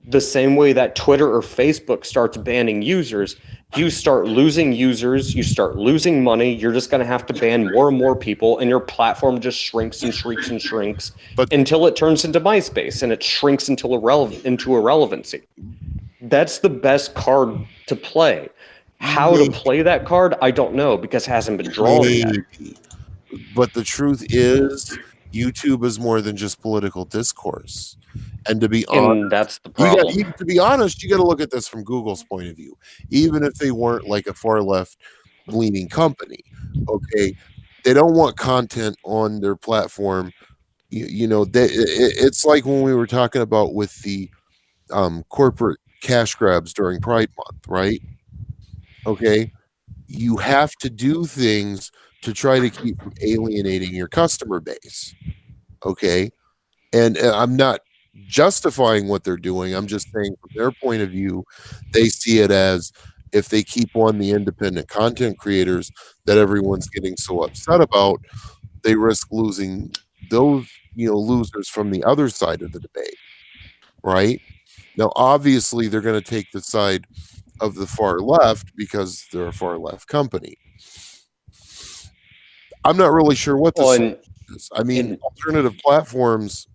[SPEAKER 2] the same way that Twitter or Facebook starts banning users, you start losing users, you start losing money, you're just going to have to ban more and more people, and your platform just shrinks and shrinks and shrinks
[SPEAKER 4] But
[SPEAKER 2] until it turns into MySpace, and it shrinks into irrelevancy. That's the best card to play. How to play that card, I don't know, because it hasn't been drawn yet.
[SPEAKER 4] maybe. But the truth is, YouTube is more than just political discourse. And to be honest,
[SPEAKER 2] And that's the problem.
[SPEAKER 4] to be honest, you got to look at this from Google's point of view. Even if they weren't like a far left leaning company, okay, they don't want content on their platform. It's like when we were talking about with the corporate cash grabs during Pride Month, right? Okay, you have to do things to try to keep from alienating your customer base. Okay. And I'm not justifying what they're doing. I'm just saying from their point of view, they see it as if they keep on the independent content creators that everyone's getting so upset about, they risk losing those, losers from the other side of the debate. Right. Now, obviously, they're going to take the side of the far left because they're a far left company. I'm not really sure what the
[SPEAKER 2] Well,
[SPEAKER 4] solution is. I mean, alternative platforms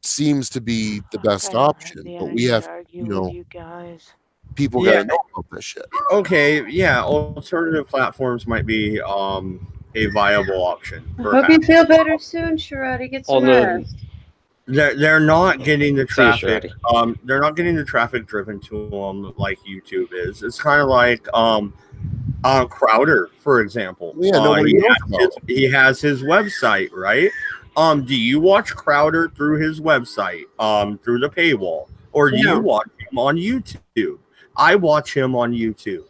[SPEAKER 4] seems to be the best
[SPEAKER 3] I don't have
[SPEAKER 4] option,
[SPEAKER 3] the
[SPEAKER 4] but we
[SPEAKER 3] energy
[SPEAKER 4] have,
[SPEAKER 3] to argue
[SPEAKER 4] you
[SPEAKER 3] with
[SPEAKER 4] know,
[SPEAKER 3] you guys.
[SPEAKER 4] people got to know about this shit.
[SPEAKER 1] Okay, yeah, alternative platforms might be a viable option,
[SPEAKER 5] Hope you
[SPEAKER 1] perhaps.
[SPEAKER 5] feel better soon, Sharadi. Get some rest.
[SPEAKER 1] They're not getting the
[SPEAKER 2] See you,
[SPEAKER 1] traffic. They're not getting the traffic driven to them like YouTube is. It's kind of like Crowder, for example.
[SPEAKER 4] Yeah, nobody knows about him.
[SPEAKER 1] He has his website, right? Do you watch Crowder through his website, through the paywall, or do you
[SPEAKER 5] No.
[SPEAKER 1] watch him on YouTube? I watch him on YouTube.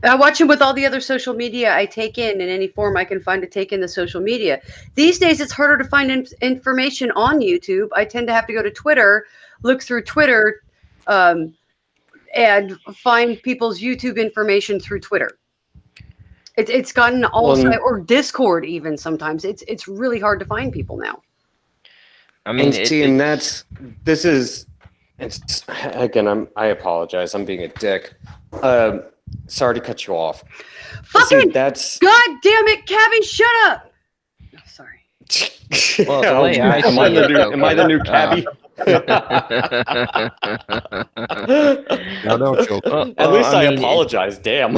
[SPEAKER 5] I watch him with all the other social media I take in any form I can find to take in the social media. These days, it's harder to find information on YouTube. I tend to have to go to Twitter, look through Twitter, and find people's YouTube information through Twitter. It's gotten or Discord even sometimes. It's really hard to find people now.
[SPEAKER 6] I mean,
[SPEAKER 2] it's again. I apologize. I'm being a dick. Sorry to cut you off.
[SPEAKER 5] Fucking God damn it, Cabby, shut up. Oh, sorry.
[SPEAKER 6] Well, the way I
[SPEAKER 2] am
[SPEAKER 6] see it,
[SPEAKER 2] am I the new Cabby?
[SPEAKER 4] No, joke.
[SPEAKER 2] At least I apologize. Damn.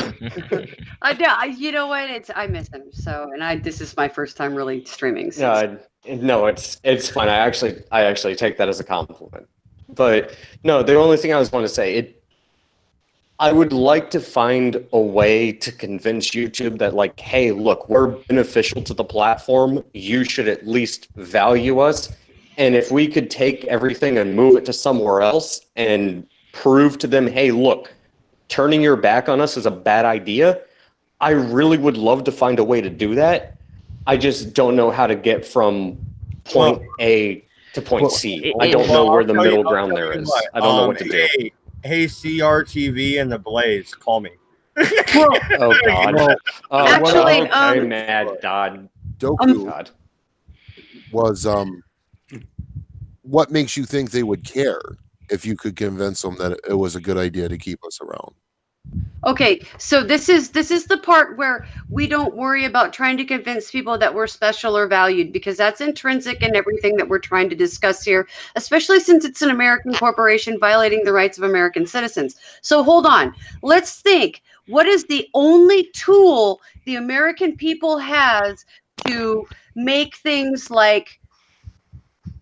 [SPEAKER 5] You know what? I miss him. So, this is my first time really streaming.
[SPEAKER 2] No, it's fine. I actually take that as a compliment. But no, the only thing I was going to say, I would like to find a way to convince YouTube that, like, hey, look, we're beneficial to the platform. You should at least value us. And if we could take everything and move it to somewhere else and prove to them, hey, look, turning your back on us is a bad idea, I really would love to find a way to do that. I just don't know how to get from point A to point C. I don't know where the middle ground there is. I don't know what to do.
[SPEAKER 1] Hey, CRTV and the Blaze, call me.
[SPEAKER 2] Oh God!
[SPEAKER 5] Actually,
[SPEAKER 2] okay, Mad God.
[SPEAKER 4] Doku
[SPEAKER 2] God.
[SPEAKER 4] Was what makes you think they would care if you could convince them that it was a good idea to keep us around?
[SPEAKER 5] Okay, so this is the part where we don't worry about trying to convince people that we're special or valued, because that's intrinsic in everything that we're trying to discuss here, especially since it's an American corporation violating the rights of American citizens. So hold on. Let's think. What is the only tool the American people has to make things like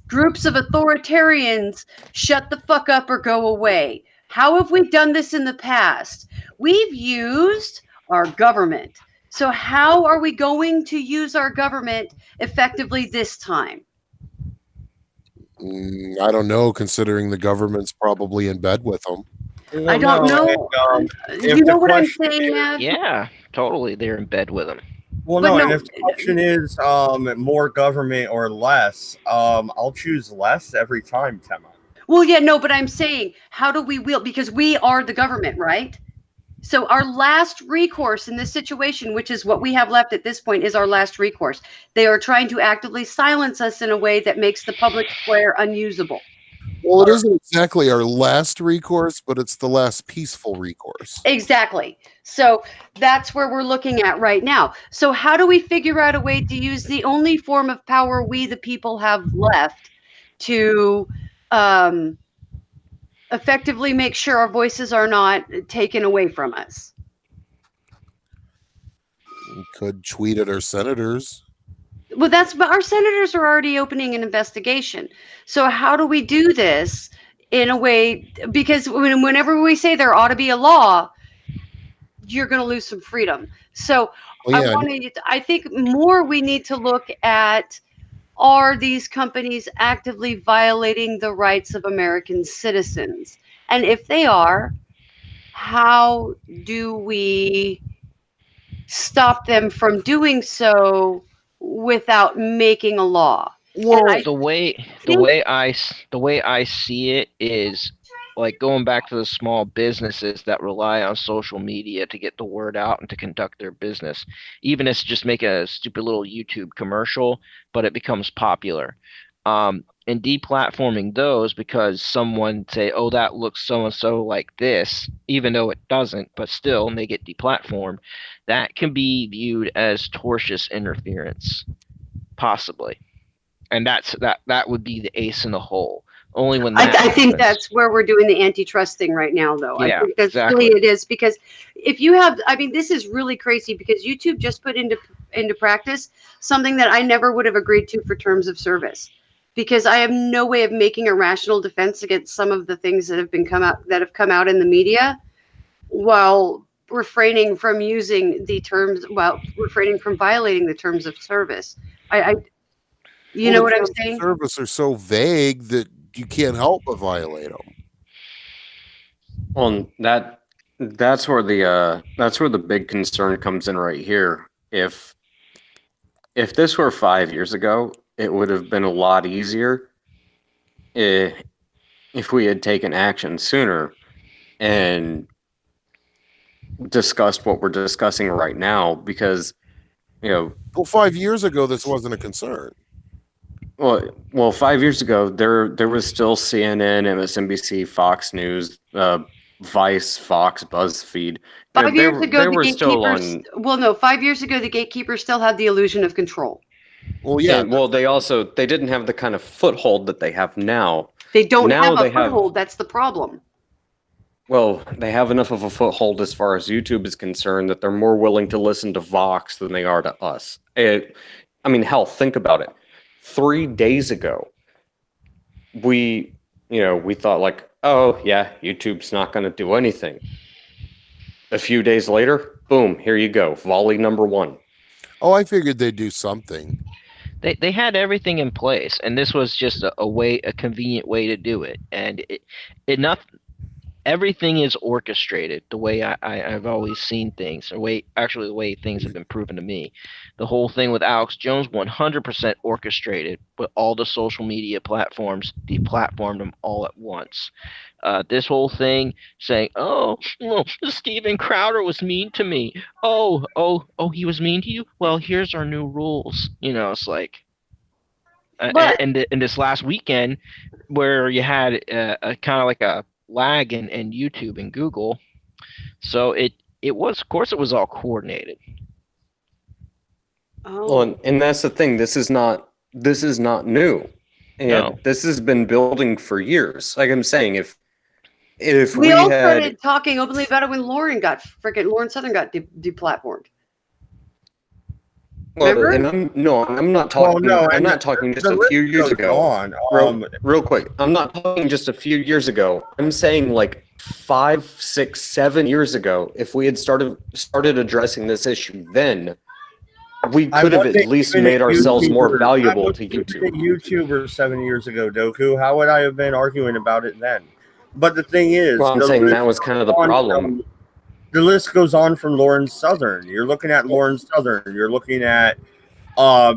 [SPEAKER 5] groups of authoritarians shut the fuck up or go away? How have we done this in the past? We've used our government. So how are we going to use our government effectively this time?
[SPEAKER 4] I don't know, considering the government's probably in bed with them.
[SPEAKER 5] I don't know. You know what I'm saying, Matt?
[SPEAKER 6] Yeah, totally. They're in bed with them.
[SPEAKER 1] Well, no, and if the question is more government or less, I'll choose less every time, Tema.
[SPEAKER 5] Well, yeah, no, but I'm saying, how do we wield, because we are the government, right? So our last recourse in this situation, which is what we have left at this point, is our last recourse. They are trying to actively silence us in a way that makes the public square unusable.
[SPEAKER 4] Well, it isn't exactly our last recourse, but it's the last peaceful recourse.
[SPEAKER 5] Exactly. So that's where we're looking at right now. So how do we figure out a way to use the only form of power we, the people, have left to effectively make sure our voices are not taken away from us?
[SPEAKER 4] We could tweet at our senators.
[SPEAKER 5] Well, but our senators are already opening an investigation. So how do we do this in a way? Because whenever we say there ought to be a law, you're going to lose some freedom. So I think more we need to look at, are these companies actively violating the rights of American citizens? And if they are, how do we stop them from doing so without making a law?
[SPEAKER 6] Well, the way I see it is like going back to the small businesses that rely on social media to get the word out and to conduct their business. Even if it's just making a stupid little YouTube commercial, but it becomes popular. And deplatforming those because someone say, oh, that looks so and so like this, even though it doesn't, but still, and they get deplatformed, that can be viewed as tortious interference, possibly. And that would be the ace in the hole. Only when that
[SPEAKER 5] I think
[SPEAKER 6] happens.
[SPEAKER 5] that's where we're doing the antitrust thing right now, though. I
[SPEAKER 6] Yeah,
[SPEAKER 5] think that's
[SPEAKER 6] exactly.
[SPEAKER 5] really it is, because if you have, I mean, this is really crazy because YouTube just put into practice something that I never would have agreed to for terms of service, because I have no way of making a rational defense against some of the things that have come out in the media, while refraining from using the terms, refraining from violating the terms of service. You know
[SPEAKER 4] the
[SPEAKER 5] what I'm
[SPEAKER 4] terms of
[SPEAKER 5] saying?
[SPEAKER 4] service are so vague that you can't help but violate them.
[SPEAKER 2] Well, that's where the big concern comes in right here. If this were 5 years ago, it would have been a lot easier if we had taken action sooner and discussed what we're discussing right now, because
[SPEAKER 4] Well, 5 years ago, this wasn't a concern.
[SPEAKER 2] well 5 years ago there was still CNN, MSNBC, Fox News, Vice, Fox, BuzzFeed.
[SPEAKER 5] 5 years ago,
[SPEAKER 2] they
[SPEAKER 5] the
[SPEAKER 2] were still
[SPEAKER 5] gatekeepers.
[SPEAKER 2] on.
[SPEAKER 5] Well, no, 5 years ago, the gatekeepers still had the illusion of control.
[SPEAKER 4] Well, yeah.
[SPEAKER 2] And, well, they didn't have the kind of foothold that they have now.
[SPEAKER 5] They don't
[SPEAKER 2] Now
[SPEAKER 5] have a
[SPEAKER 2] they have-
[SPEAKER 5] foothold. That's the problem.
[SPEAKER 2] Well, they have enough of a foothold as far as YouTube is concerned that they're more willing to listen to Vox than they are to us. I mean, hell, think about it. 3 days ago, we thought like, oh yeah, YouTube's not going to do anything. A few days later, boom, here you go, volley number 1.
[SPEAKER 4] Oh, I figured they'd do something.
[SPEAKER 6] They had everything in place, and this was just a convenient way to do it. And everything is orchestrated the way I've always seen things, the way things have been proven to me. The whole thing with Alex Jones, 100% orchestrated, but all the social media platforms deplatformed them all at once. This whole thing saying, oh, well, Steven Crowder was mean to me. Oh, he was mean to you? Well, here's our new rules. It's like,
[SPEAKER 5] But-
[SPEAKER 6] and this last weekend where you had a kind of like a lag in YouTube and Google. So it was, of course, it was all coordinated.
[SPEAKER 5] Oh.
[SPEAKER 2] Well, and that's the thing. This is not new, and
[SPEAKER 6] No.
[SPEAKER 2] this has been building for years. Like I'm saying, if
[SPEAKER 5] we all
[SPEAKER 2] had
[SPEAKER 5] started talking openly about it when Lauren Southern got deplatformed. Remember?
[SPEAKER 2] and I'm not talking.
[SPEAKER 1] Well, no,
[SPEAKER 2] I'm
[SPEAKER 1] and
[SPEAKER 2] not talking just
[SPEAKER 1] the
[SPEAKER 2] a few
[SPEAKER 1] list
[SPEAKER 2] years
[SPEAKER 1] goes
[SPEAKER 2] ago.
[SPEAKER 1] on.
[SPEAKER 2] Real quick, I'm not talking just a few years ago. I'm saying like 5, 6, 7 years ago. If we had started addressing this issue then, we could have at least made ourselves more valuable to YouTube.
[SPEAKER 1] YouTuber 7 years ago, Doku. How would I have been arguing about it then? But the thing is,
[SPEAKER 2] Well, I'm saying that was kind of the problem.
[SPEAKER 1] The list goes on from Lauren Southern. You're looking at Lauren Southern. You're looking at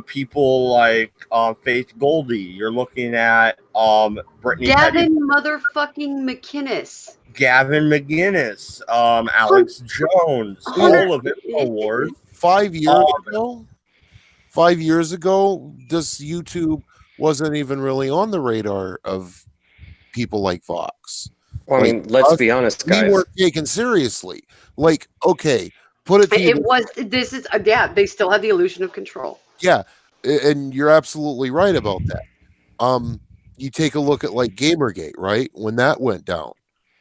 [SPEAKER 1] people like Faith Goldie. You're looking at Brittany
[SPEAKER 5] Gavin motherfucking McInnes.
[SPEAKER 1] Gavin McGinnis, Alex Jones, all of InfoWars.
[SPEAKER 4] 5 years ago? 5 years ago, this YouTube wasn't even really on the radar of people like Vox.
[SPEAKER 2] Well, I mean, let's be honest, guys.
[SPEAKER 4] We weren't taken seriously. Like, okay, put it to you.
[SPEAKER 5] They still have the illusion of control.
[SPEAKER 4] Yeah, and you're absolutely right about that. You take a look at like Gamergate, right? When that went down.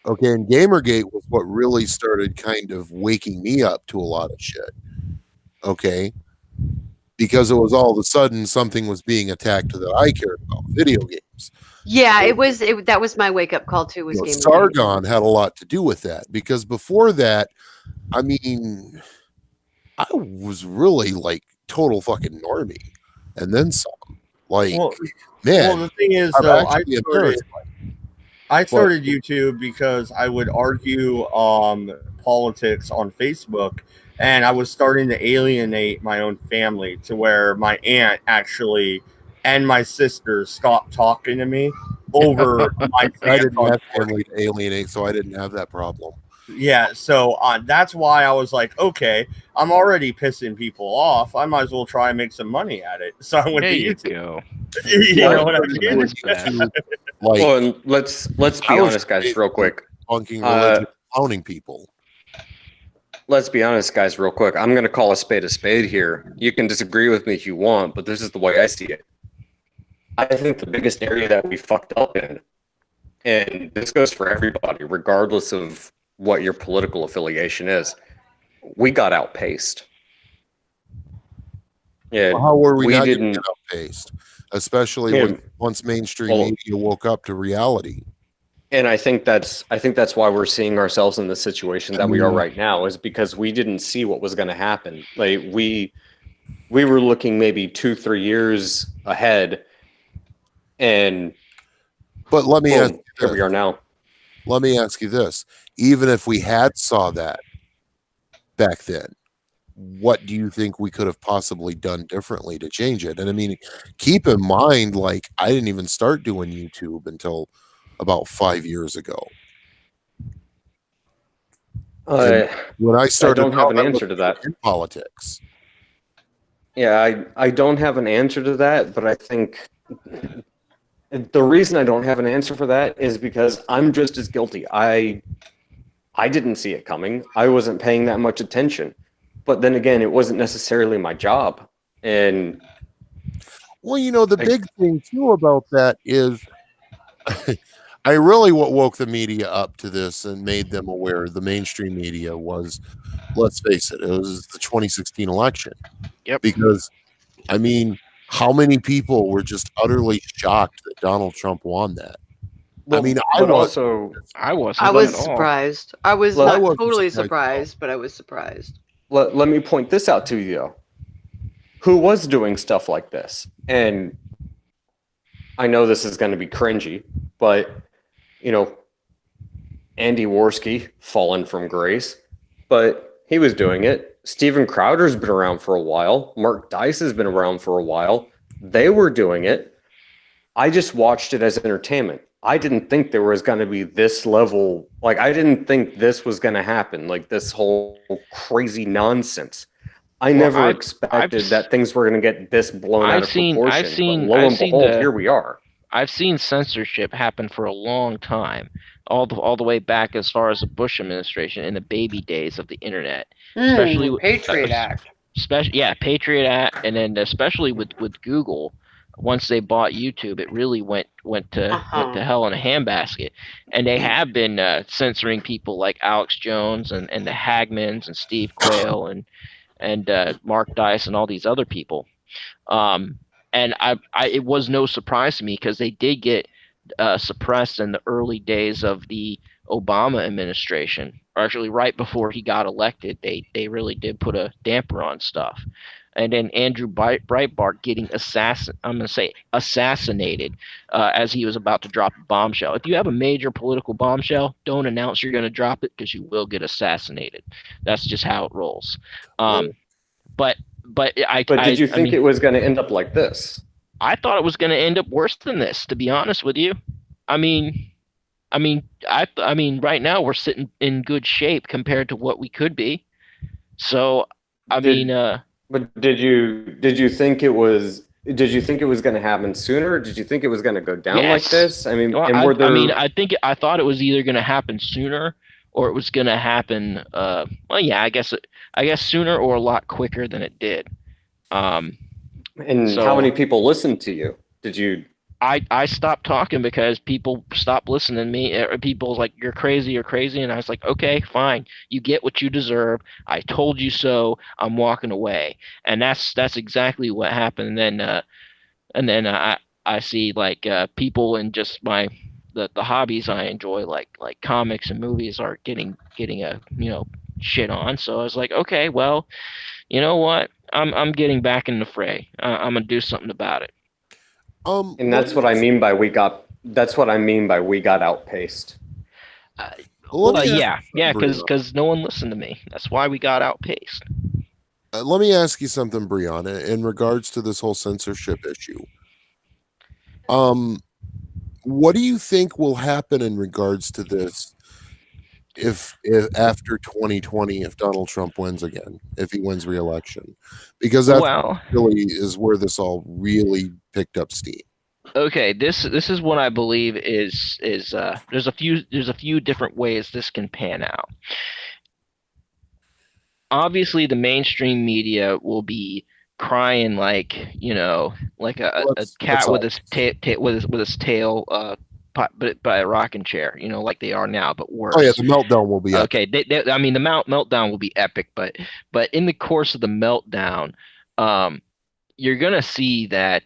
[SPEAKER 4] Okay, and Gamergate was what really started kind of waking me up to a lot of shit. Okay, because it was all of a sudden something was being attacked that I cared about, video games.
[SPEAKER 5] Yeah, that was my wake up call too. Was Gamergate.
[SPEAKER 4] Sargon had a lot to do with that, because before that, I mean, I was really like total fucking normie, and then some. Like, man.
[SPEAKER 1] Well, the thing is, though, I started YouTube because I would argue politics on Facebook, and I was starting to alienate my own family to where my aunt actually and my sister stopped talking to me over my
[SPEAKER 4] I didn't have family to alienate, so I didn't have that problem.
[SPEAKER 1] Yeah, so that's why I was like, okay, I'm already pissing people off. I might as well try and make some money at it. So I went
[SPEAKER 6] There
[SPEAKER 1] to
[SPEAKER 6] you
[SPEAKER 1] YouTube.
[SPEAKER 6] go.
[SPEAKER 1] You
[SPEAKER 2] Well,
[SPEAKER 1] know what I
[SPEAKER 7] there's
[SPEAKER 1] mean?
[SPEAKER 7] amendments for that.
[SPEAKER 4] to, like,
[SPEAKER 2] Well, and let's be
[SPEAKER 4] I was
[SPEAKER 2] honest, guys, real quick.
[SPEAKER 4] bunking religion, clowning people.
[SPEAKER 2] Let's be honest, guys, real quick. I'm going to call a spade here. You can disagree with me if you want, but this is the way I see it. I think the biggest area that we fucked up in, and this goes for everybody, regardless of what your political affiliation is, we got outpaced. Yeah,
[SPEAKER 4] How were we not going to
[SPEAKER 2] didn't.
[SPEAKER 4] get outpaced? Especially
[SPEAKER 2] Yeah,
[SPEAKER 4] when once mainstream
[SPEAKER 2] well-
[SPEAKER 4] media woke up to reality.
[SPEAKER 2] And I think that's why we're seeing ourselves in the situation that we are right now, is because we didn't see what was going to happen. Like we were looking maybe 2-3 years ahead, and
[SPEAKER 4] But let me ask
[SPEAKER 2] boom,
[SPEAKER 4] you
[SPEAKER 2] here we
[SPEAKER 4] this.
[SPEAKER 2] are now.
[SPEAKER 4] Let me ask you this. Even if we had saw that back then, what do you think we could have possibly done differently to change it? And I mean, keep in mind, like, I didn't even start doing YouTube until about 5 years ago. And when I
[SPEAKER 2] I
[SPEAKER 4] started
[SPEAKER 2] don't have
[SPEAKER 4] out,
[SPEAKER 2] an
[SPEAKER 4] I
[SPEAKER 2] answer
[SPEAKER 4] wasn't
[SPEAKER 2] to that.
[SPEAKER 4] in politics.
[SPEAKER 2] Yeah, I don't have an answer to that, but I think the reason I don't have an answer for that is because I'm just as guilty. I didn't see it coming. I wasn't paying that much attention. But then again, it wasn't necessarily my job. And
[SPEAKER 4] Well, you know, the big thing too about that is I really what woke the media up to this and made them aware, the mainstream media, was, let's face it, it was the 2016 election.
[SPEAKER 6] Yep.
[SPEAKER 4] Because, I mean, how many people were just utterly shocked that Donald Trump won that?
[SPEAKER 2] well,
[SPEAKER 4] I mean,
[SPEAKER 2] but also
[SPEAKER 6] I wasn't
[SPEAKER 5] I was
[SPEAKER 6] at all.
[SPEAKER 5] surprised. I was
[SPEAKER 2] Well,
[SPEAKER 5] not
[SPEAKER 4] I wasn't
[SPEAKER 5] totally
[SPEAKER 4] surprised at all.
[SPEAKER 5] surprised, but I was surprised.
[SPEAKER 2] let me point this out to you though. Who was doing stuff like this? And I know this is going to be cringy, but you know, Andy Worski, fallen from grace, but he was doing it. Steven Crowder's been around for a while. Mark Dice has been around for a while. They were doing it. I just watched it as entertainment. I didn't think there was going to be this level. Like, I didn't think this was going to happen. Like, this whole crazy nonsense. I never expected that things were going to get this blown out of proportion. But lo and behold, here we are.
[SPEAKER 6] I've seen censorship happen for a long time, all the way back as far as the Bush administration in the baby days of the internet, especially with
[SPEAKER 5] Patriot Act.
[SPEAKER 6] Patriot Act, and then especially with Google. Once they bought YouTube, it really went to hell in a handbasket, and they have been censoring people like Alex Jones and the Hagmans and Steve Quayle and Mark Dice and all these other people. And it was no surprise to me because they did get suppressed in the early days of the Obama administration. Or actually, right before he got elected, they really did put a damper on stuff. And then Andrew Breitbart getting assassinated as he was about to drop a bombshell. If you have a major political bombshell, don't announce you're going to drop it because you will get assassinated. That's just how it rolls. But
[SPEAKER 2] did you think it was going to end up like this?
[SPEAKER 6] I thought it was going to end up worse than this, to be honest with you. I mean, right now we're sitting in good shape compared to what we could be. So,
[SPEAKER 2] But did you think it was? Did you think it was going to happen sooner? Did you think it was going to go down like this? I mean,
[SPEAKER 6] well, I thought it was either going to happen sooner or it was going to happen. I guess sooner or a lot quicker than it did.
[SPEAKER 2] And how many people listened to you? Did you?
[SPEAKER 6] I stopped talking because people stopped listening to me. People was like, you're crazy. And I was like, okay, fine. You get what you deserve. I told you so. I'm walking away. And that's exactly what happened. And then I see like people in just the hobbies I enjoy, like comics and movies, are getting a shit on. So I was like, okay, well, you know what? I'm getting back in the fray. I'm gonna do something about it.
[SPEAKER 2] And that's what I mean by we got. That's what I mean by we got outpaced.
[SPEAKER 6] Because no one listened to me. That's why we got outpaced.
[SPEAKER 4] Let me ask you something, Brianna, in regards to this whole censorship issue. What do you think will happen in regards to this if after 2020, if Donald Trump wins again, if he wins re-election, because that's
[SPEAKER 6] Well,
[SPEAKER 4] really is where this all really picked up steam.
[SPEAKER 6] okay, this is what I believe is there's a few different ways this can pan out. Obviously, the mainstream media will be crying like, like a
[SPEAKER 4] That's
[SPEAKER 6] cat with
[SPEAKER 4] obvious.
[SPEAKER 6] his tail but by a rocking chair, like they are now, but
[SPEAKER 4] Oh yeah,
[SPEAKER 6] worse.
[SPEAKER 4] the meltdown will be epic.
[SPEAKER 6] Okay, I mean the meltdown will be epic, but in the course of the meltdown, you're gonna see that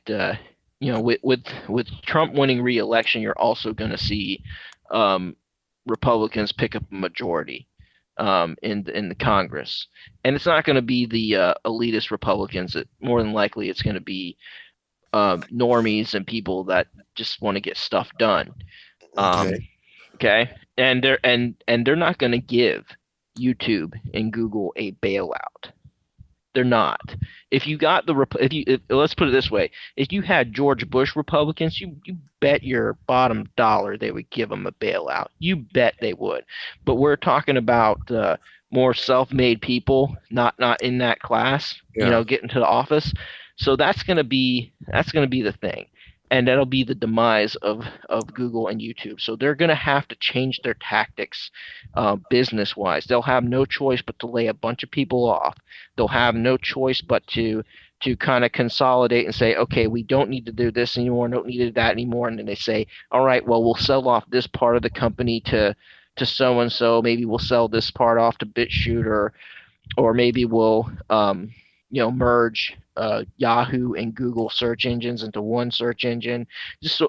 [SPEAKER 6] with Trump winning re-election, you're also gonna see Republicans pick up a majority in the Congress, and it's not going to be the elitist Republicans. More than likely, it's going to be normies and people that just want to get stuff done.
[SPEAKER 4] Okay.
[SPEAKER 6] Okay, and they're not going to give YouTube and Google a bailout. They're not. If you got let's put it this way, if you had George Bush Republicans, you bet your bottom dollar they would give them a bailout. You bet they would. But we're talking about more self-made people, not in that class,
[SPEAKER 4] Yeah.
[SPEAKER 6] getting to the office. So that's gonna be the thing. And that'll be the demise of Google and YouTube. So they're going to have to change their tactics business wise. They'll have no choice but to lay a bunch of people off. They'll have no choice but to kind of consolidate and say, okay, we don't need to do this anymore, don't need to do that anymore. And then they say, all right, well, we'll sell off this part of the company to so and so. Maybe we'll sell this part off to BitChute, or maybe we'll merge Yahoo and Google search engines into one search engine. Just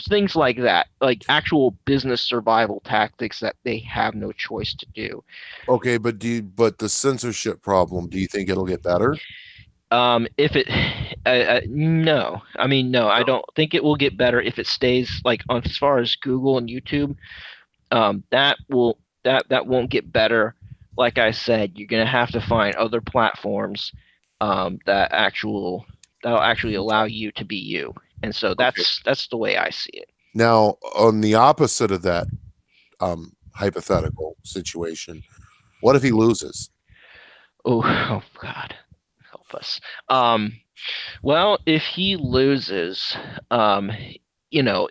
[SPEAKER 6] things like that, like actual business survival tactics that they have no choice to do.
[SPEAKER 4] Okay, but the censorship problem, do you think it'll get better?
[SPEAKER 6] If it no, I mean, no, I don't think it will get better if it stays like on as far as Google and YouTube. That won't get better. Like I said, you're gonna have to find other platforms that'll actually allow you to be you. And so that's the way I see it.
[SPEAKER 4] Now, on the opposite of that hypothetical situation, what if he loses?
[SPEAKER 6] Oh, oh God, help us. Well, if he loses, you know,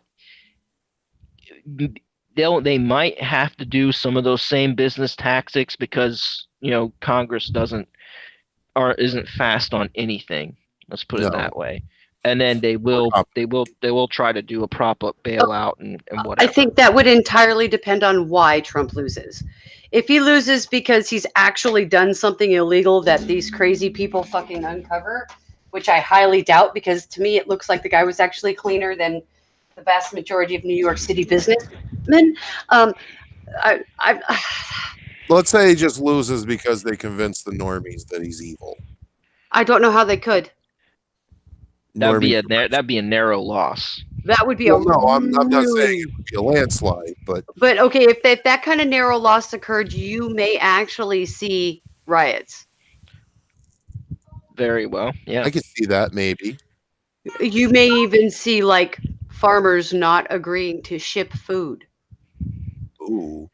[SPEAKER 6] they might have to do some of those same business tactics because Congress isn't fast on anything. Let's put it
[SPEAKER 4] No.
[SPEAKER 6] that way. And then they will try to do a prop up bailout and whatever.
[SPEAKER 5] I think that would entirely depend on why Trump loses. If he loses because he's actually done something illegal that these crazy people fucking uncover, which I highly doubt, because to me it looks like the guy was actually cleaner than the vast majority of New York City businessmen.
[SPEAKER 4] Let's say he just loses because they convince the normies that he's evil.
[SPEAKER 5] I don't know how they could.
[SPEAKER 6] That'd be a narrow loss.
[SPEAKER 5] That would be
[SPEAKER 4] I'm not saying it would be a landslide, but
[SPEAKER 5] okay, if that kind of narrow loss occurred, you may actually see riots.
[SPEAKER 6] Very well, yeah.
[SPEAKER 4] I could see that maybe.
[SPEAKER 5] You may even see like farmers not agreeing to ship food.
[SPEAKER 4] Ooh,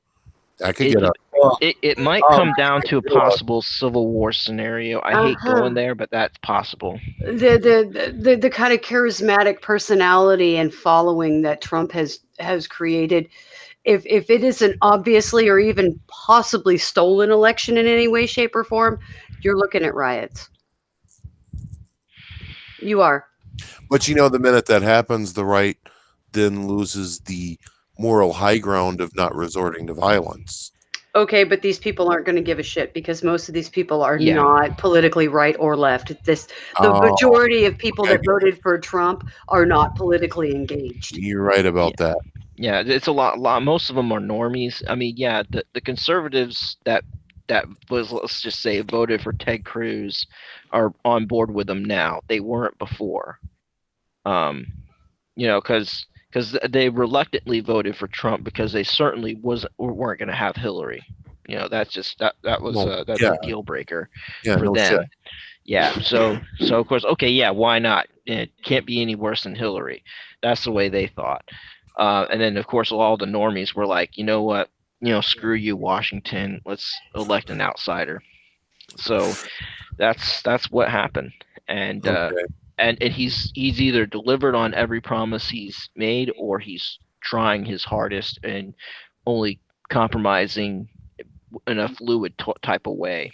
[SPEAKER 4] that could get up.
[SPEAKER 6] It might come down to a possible civil war scenario. I hate going there, but that's possible.
[SPEAKER 5] The kind of charismatic personality and following that Trump has created, if it isn't obviously or even possibly stolen election in any way, shape, or form, you're looking at riots. You are.
[SPEAKER 4] But the minute that happens, the right then loses the moral high ground of not resorting to violence.
[SPEAKER 5] Okay, but these people aren't going to give a shit because most of these people are not politically right or left. The majority of people that voted for Trump are not politically engaged.
[SPEAKER 4] You're right about that.
[SPEAKER 6] Yeah, it's a lot. Most of them are normies. I mean, yeah, the conservatives that was, let's just say, voted for Ted Cruz are on board with them now. They weren't before. Because they reluctantly voted for Trump because they certainly weren't going to have Hillary. That's a deal breaker for them. Shit. Yeah. So of course, okay, yeah, why not? It can't be any worse than Hillary. That's the way they thought. And then of course all the normies were like, you know what? screw you, Washington. Let's elect an outsider. So that's what happened, and
[SPEAKER 4] Okay.
[SPEAKER 6] and he's either delivered on every promise he's made, or he's trying his hardest and only compromising in a fluid type of way.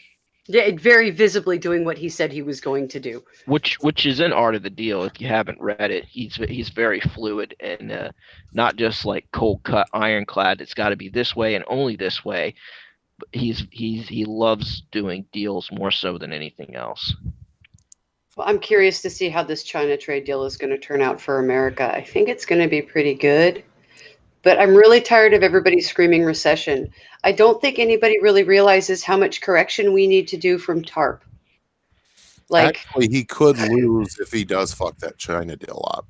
[SPEAKER 5] Yeah, very visibly doing what he said he was going to do.
[SPEAKER 6] Which is an art of the deal. If you haven't read it, he's very fluid and not just like cold cut, ironclad. It's got to be this way and only this way. But he loves doing deals more so than anything else.
[SPEAKER 5] Well, I'm curious to see how this China trade deal is going to turn out for America. I think it's going to be pretty good, but I'm really tired of everybody screaming recession. I don't think anybody really realizes how much correction we need to do from TARP. Like,
[SPEAKER 4] Actually, he could lose if he does fuck that China deal up.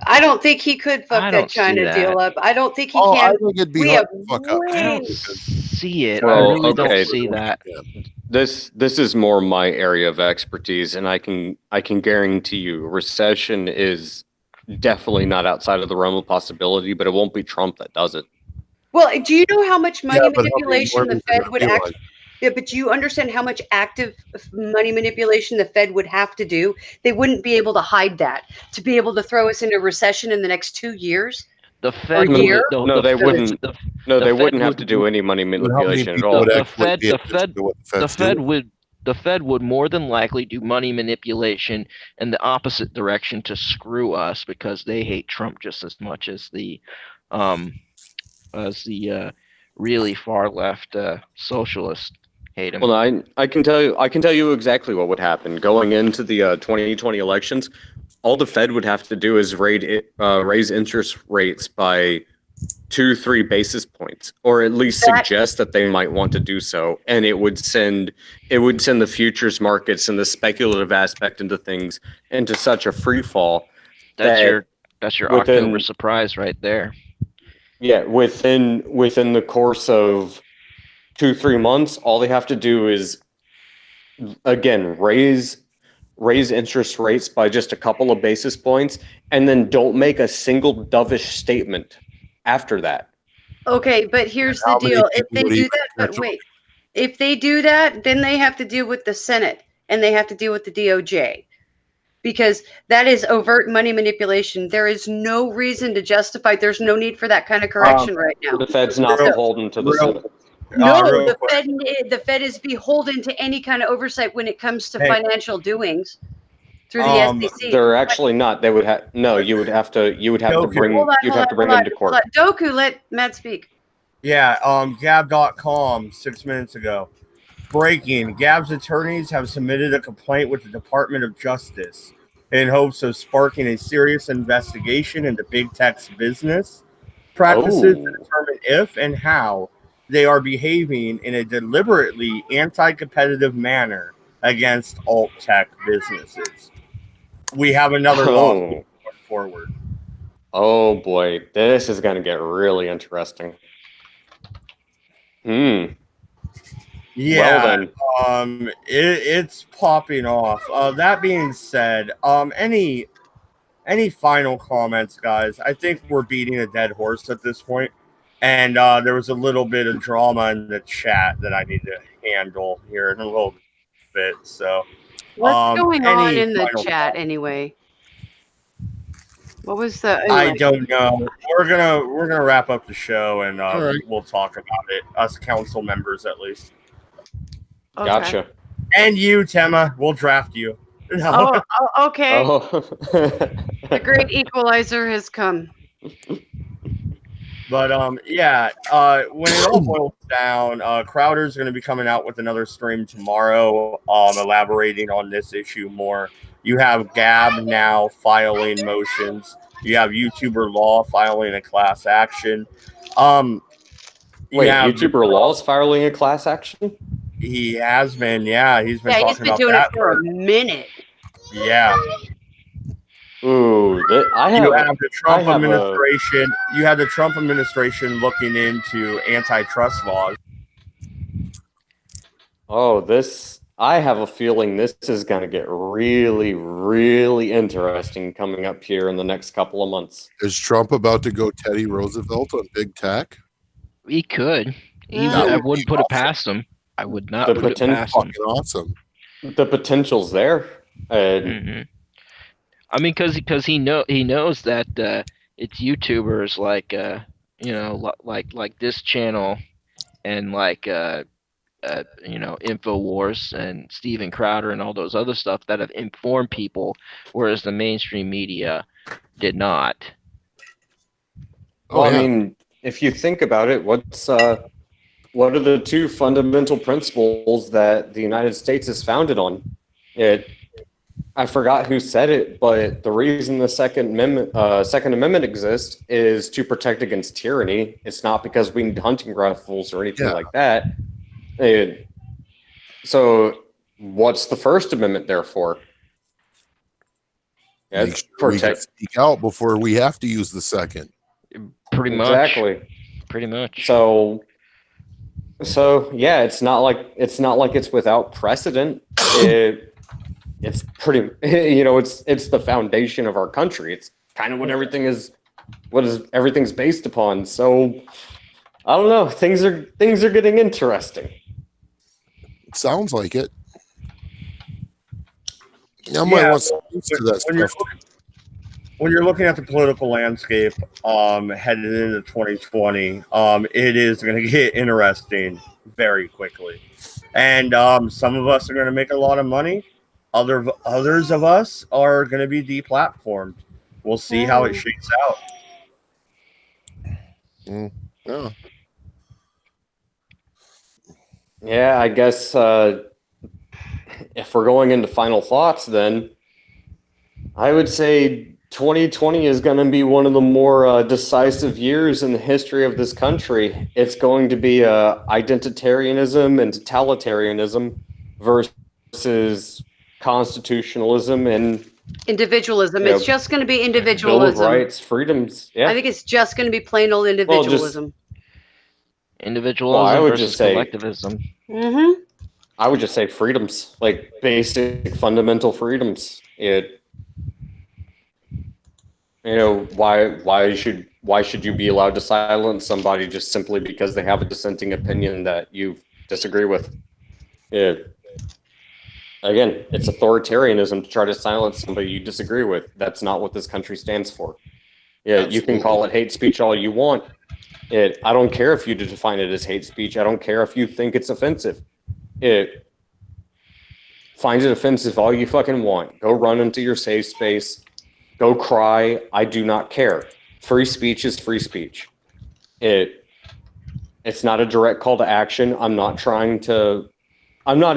[SPEAKER 5] I don't think he could fuck
[SPEAKER 6] I
[SPEAKER 5] that
[SPEAKER 6] don't see
[SPEAKER 5] China
[SPEAKER 6] that.
[SPEAKER 5] deal up. I don't think he
[SPEAKER 4] Oh, I
[SPEAKER 5] can.
[SPEAKER 4] think it'd be
[SPEAKER 5] We
[SPEAKER 4] hard
[SPEAKER 5] have
[SPEAKER 4] to fuck up.
[SPEAKER 6] I
[SPEAKER 5] way.
[SPEAKER 6] don't see it. I
[SPEAKER 2] Well,
[SPEAKER 6] really
[SPEAKER 2] okay.
[SPEAKER 6] don't see that.
[SPEAKER 2] This is more my area of expertise, and I can guarantee you, recession is definitely not outside of the realm of possibility. But it won't be Trump that does it.
[SPEAKER 5] Well, do you know how much money
[SPEAKER 4] Yeah, but how many
[SPEAKER 5] manipulation the
[SPEAKER 4] Mormons are
[SPEAKER 5] Fed
[SPEAKER 4] gonna
[SPEAKER 5] would
[SPEAKER 4] realize?
[SPEAKER 5] act? Yeah, but do you understand how much active money manipulation the Fed would have to do? They wouldn't be able to hide that to be able to throw us into recession in the next 2 years.
[SPEAKER 6] The Fed
[SPEAKER 5] Or year?
[SPEAKER 6] would,
[SPEAKER 2] No, they
[SPEAKER 6] Fed-
[SPEAKER 2] wouldn't.
[SPEAKER 6] The,
[SPEAKER 2] No,
[SPEAKER 6] the
[SPEAKER 2] they
[SPEAKER 6] Fed
[SPEAKER 2] wouldn't have
[SPEAKER 6] would-
[SPEAKER 2] to do any money
[SPEAKER 4] But how many
[SPEAKER 2] manipulation at
[SPEAKER 4] people
[SPEAKER 2] all.
[SPEAKER 4] would
[SPEAKER 6] the
[SPEAKER 4] actually
[SPEAKER 6] Fed-
[SPEAKER 4] pay
[SPEAKER 6] the
[SPEAKER 4] attention
[SPEAKER 6] Fed-
[SPEAKER 4] to what the
[SPEAKER 6] the
[SPEAKER 4] Fed's
[SPEAKER 6] Fed
[SPEAKER 4] doing?
[SPEAKER 6] would the Fed would more than likely do money manipulation in the opposite direction to screw us, because they hate Trump just as much as the really far left socialists hate him.
[SPEAKER 2] Well, I can tell you exactly what would happen going into the 2020 elections. All the Fed would have to do is raise interest rates by 2-3 basis points, or at least suggest that they might want to do so, and it would send the futures markets and the speculative aspect into things into such a free fall.
[SPEAKER 6] That's your
[SPEAKER 2] within-
[SPEAKER 6] October surprise right there.
[SPEAKER 2] Yeah, within the course of 2-3 months, all they have to do is again raise interest rates by just a couple of basis points, and then don't make a single dovish statement after that.
[SPEAKER 5] Okay, but here's the
[SPEAKER 4] How many
[SPEAKER 5] deal. If
[SPEAKER 4] people
[SPEAKER 5] they
[SPEAKER 4] would
[SPEAKER 5] do
[SPEAKER 4] even
[SPEAKER 5] that, but
[SPEAKER 4] catch on?
[SPEAKER 5] wait, if they do that, then they have to deal with the Senate and they have to deal with the DOJ, because that is overt money manipulation. There is no reason to justify. There's no need for that kind of correction right now.
[SPEAKER 2] The Fed's not
[SPEAKER 1] Real-
[SPEAKER 2] beholden to the
[SPEAKER 1] real-
[SPEAKER 2] Senate.
[SPEAKER 5] No,
[SPEAKER 1] real
[SPEAKER 5] the
[SPEAKER 1] quick.
[SPEAKER 5] Fed is beholden to any kind of oversight when it comes to
[SPEAKER 1] Hey.
[SPEAKER 5] financial doings through the SEC.
[SPEAKER 2] They're actually not. They would have no. You would have to
[SPEAKER 1] Okay.
[SPEAKER 2] bring
[SPEAKER 5] Hold
[SPEAKER 2] them
[SPEAKER 5] on,
[SPEAKER 2] to court.
[SPEAKER 5] Doku, let Matt speak.
[SPEAKER 1] Yeah, Gab.com 6 minutes ago. Breaking. Gab's attorneys have submitted a complaint with the Department of Justice in hopes of sparking a serious investigation into big tech's business practices to determine if and how they are behaving in a deliberately anti-competitive manner against alt tech businesses. We have another lawsuit going forward.
[SPEAKER 2] Oh boy, this is going to get really interesting.
[SPEAKER 1] Yeah,
[SPEAKER 2] Well then,
[SPEAKER 1] it's popping off. That being said, any final comments, guys? I think we're beating a dead horse at this point, and there was a little bit of drama in the chat that I need to handle here in a little bit. So,
[SPEAKER 5] What's going on
[SPEAKER 1] any
[SPEAKER 5] in the
[SPEAKER 1] final
[SPEAKER 5] chat
[SPEAKER 1] comments?
[SPEAKER 5] anyway? What was the?
[SPEAKER 1] I
[SPEAKER 5] Anyway.
[SPEAKER 1] don't know. We're gonna wrap up the show, and
[SPEAKER 4] All right.
[SPEAKER 1] we'll talk about it. Us council members, at least,
[SPEAKER 5] Okay.
[SPEAKER 2] gotcha.
[SPEAKER 1] and you, Tema. We'll draft you. No.
[SPEAKER 5] Oh, okay.
[SPEAKER 2] Oh,
[SPEAKER 5] The great equalizer has come.
[SPEAKER 1] But yeah, when it all boils down, Crowder's going to be coming out with another stream tomorrow, elaborating on this issue more. You have Gab now filing motions. You have YouTuber Law filing a class action.
[SPEAKER 2] wait, YouTuber Law's filing a class action?
[SPEAKER 1] He has been, yeah. He's been
[SPEAKER 5] Yeah,
[SPEAKER 1] talking
[SPEAKER 5] he's been
[SPEAKER 1] about
[SPEAKER 5] doing
[SPEAKER 1] that
[SPEAKER 5] it for a minute.
[SPEAKER 1] yeah.
[SPEAKER 2] Ooh,
[SPEAKER 1] You have the Trump administration. You have the Trump administration looking into antitrust laws.
[SPEAKER 2] Oh, I have a feeling this is going to get really, really interesting coming up here in the next couple of months.
[SPEAKER 4] Is Trump about to go Teddy Roosevelt on big tech?
[SPEAKER 6] We could.
[SPEAKER 3] Yeah.
[SPEAKER 6] I
[SPEAKER 4] would
[SPEAKER 6] wouldn't
[SPEAKER 4] be
[SPEAKER 6] put it
[SPEAKER 4] awesome.
[SPEAKER 6] past him. I would not
[SPEAKER 2] The
[SPEAKER 6] put it
[SPEAKER 2] potential-
[SPEAKER 6] past him.
[SPEAKER 4] Fucking awesome.
[SPEAKER 2] The potential's there. And
[SPEAKER 6] Hmm. I mean, because he knows that it's YouTubers like like this channel and like Infowars and Steven Crowder and all those other stuff that have informed people, whereas the mainstream media did not.
[SPEAKER 2] well,
[SPEAKER 4] Oh, yeah.
[SPEAKER 2] I mean, if you think about it, what are the two fundamental principles that the United States is founded on? I forgot who said it, but the reason the Second Amendment exists is to protect against tyranny. It's not because we need hunting rifles or anything
[SPEAKER 4] Yeah.
[SPEAKER 2] like that. So, what's the First Amendment there for? Yeah,
[SPEAKER 4] Make
[SPEAKER 2] it's
[SPEAKER 4] sure we can
[SPEAKER 2] protect.
[SPEAKER 4] speak out before we have to use the second.
[SPEAKER 6] Pretty much.
[SPEAKER 2] Exactly.
[SPEAKER 6] Pretty much.
[SPEAKER 2] So yeah, it's not like it's without precedent. It's pretty, it's the foundation of our country. It's kind of what everything's based upon. So I don't know. Things are getting interesting.
[SPEAKER 4] It sounds like it. I might want some links to that stuff.
[SPEAKER 1] When you're looking at the political landscape headed into 2020, it is going to get interesting very quickly. And some of us are going to make a lot of money. Others of us are going to be deplatformed. We'll see how it shakes out.
[SPEAKER 4] Yeah.
[SPEAKER 2] Yeah, I guess if we're going into final thoughts, then I would say 2020 is going to be one of the more decisive years in the history of this country. It's going to be identitarianism and totalitarianism versus constitutionalism and
[SPEAKER 5] Individualism.
[SPEAKER 2] Yeah.
[SPEAKER 5] It's just going to be
[SPEAKER 2] Bill of
[SPEAKER 5] individualism.
[SPEAKER 2] Rights, freedoms. Yeah.
[SPEAKER 5] I think it's just going to be plain old individualism.
[SPEAKER 6] Individualism
[SPEAKER 2] Well, I would
[SPEAKER 6] versus
[SPEAKER 2] just say-
[SPEAKER 6] collectivism.
[SPEAKER 5] Mm-hmm.
[SPEAKER 2] I would just say freedoms, like basic fundamental freedoms. Why should you be allowed to silence somebody just simply because they have a dissenting opinion that you disagree with? Again, it's authoritarianism to try to silence somebody you disagree with. That's not what this country stands for. You can call it hate speech all you want. I don't care if you define it as hate speech. I don't care if you think it's offensive. Find it offensive all you fucking want. Go run into your safe space. Go cry. I do not care. Free speech is free speech. It's not a direct call to action. I'm not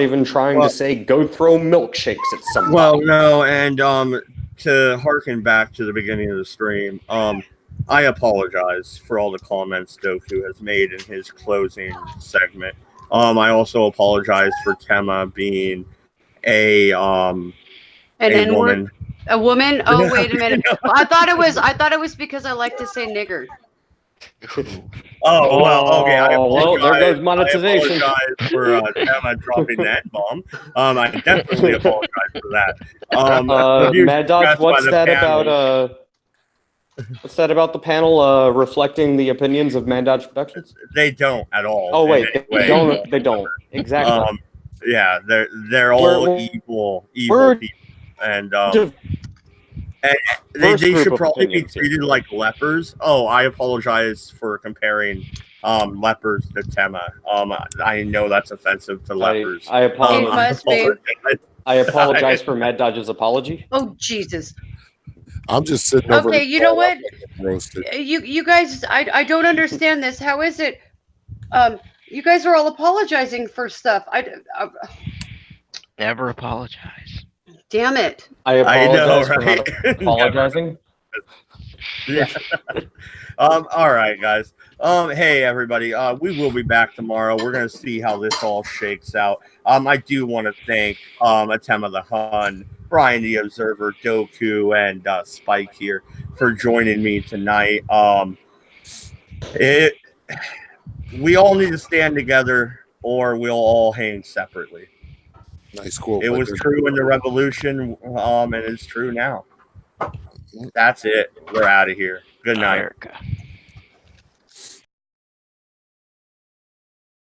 [SPEAKER 2] even trying to say go throw milkshakes at somebody.
[SPEAKER 1] Well, no, and to harken back to the beginning of the stream, I apologize for all the comments Doku has made in his closing segment. I also apologize for Tema being a
[SPEAKER 5] An
[SPEAKER 1] N-word. woman.
[SPEAKER 5] A woman? Oh, wait a minute. I thought it was because I like to say nigger.
[SPEAKER 1] Oh, well, okay.
[SPEAKER 2] Well, there goes monetization.
[SPEAKER 1] I apologize for Tema dropping the N-bomb. I definitely apologize for that.
[SPEAKER 2] Mad Dodge, what's that about the panel reflecting the opinions of Mad Dodge Productions?
[SPEAKER 1] They don't at all.
[SPEAKER 2] Oh wait,
[SPEAKER 1] way.
[SPEAKER 2] they don't. Exactly.
[SPEAKER 1] Yeah, they're all evil people, and they should probably be treated like lepers. Oh, I apologize for comparing lepers to Tema. I know that's offensive to lepers.
[SPEAKER 2] I apologize.
[SPEAKER 5] It must be.
[SPEAKER 2] I apologize for Mad Dodge's apology.
[SPEAKER 5] Oh, Jesus.
[SPEAKER 4] I'm just sitting over.
[SPEAKER 5] Okay, you know what?
[SPEAKER 4] Roasted.
[SPEAKER 5] You guys, I don't understand this. How is it? You guys are all apologizing for stuff.
[SPEAKER 6] Never apologize.
[SPEAKER 5] Damn it.
[SPEAKER 2] I apologize for
[SPEAKER 1] right?
[SPEAKER 2] not apologizing.
[SPEAKER 1] Yeah. All right, guys. Hey, everybody. We will be back tomorrow. We're gonna see how this all shakes out. I do want to thank Atema the Hun, Brian the Observer, Doku, and Spike here for joining me tonight. We all need to stand together, or we'll all hang separately.
[SPEAKER 4] Nice quote.
[SPEAKER 1] It was true in the revolution, and it's true now. That's it. We're out of here. Good night.
[SPEAKER 6] America.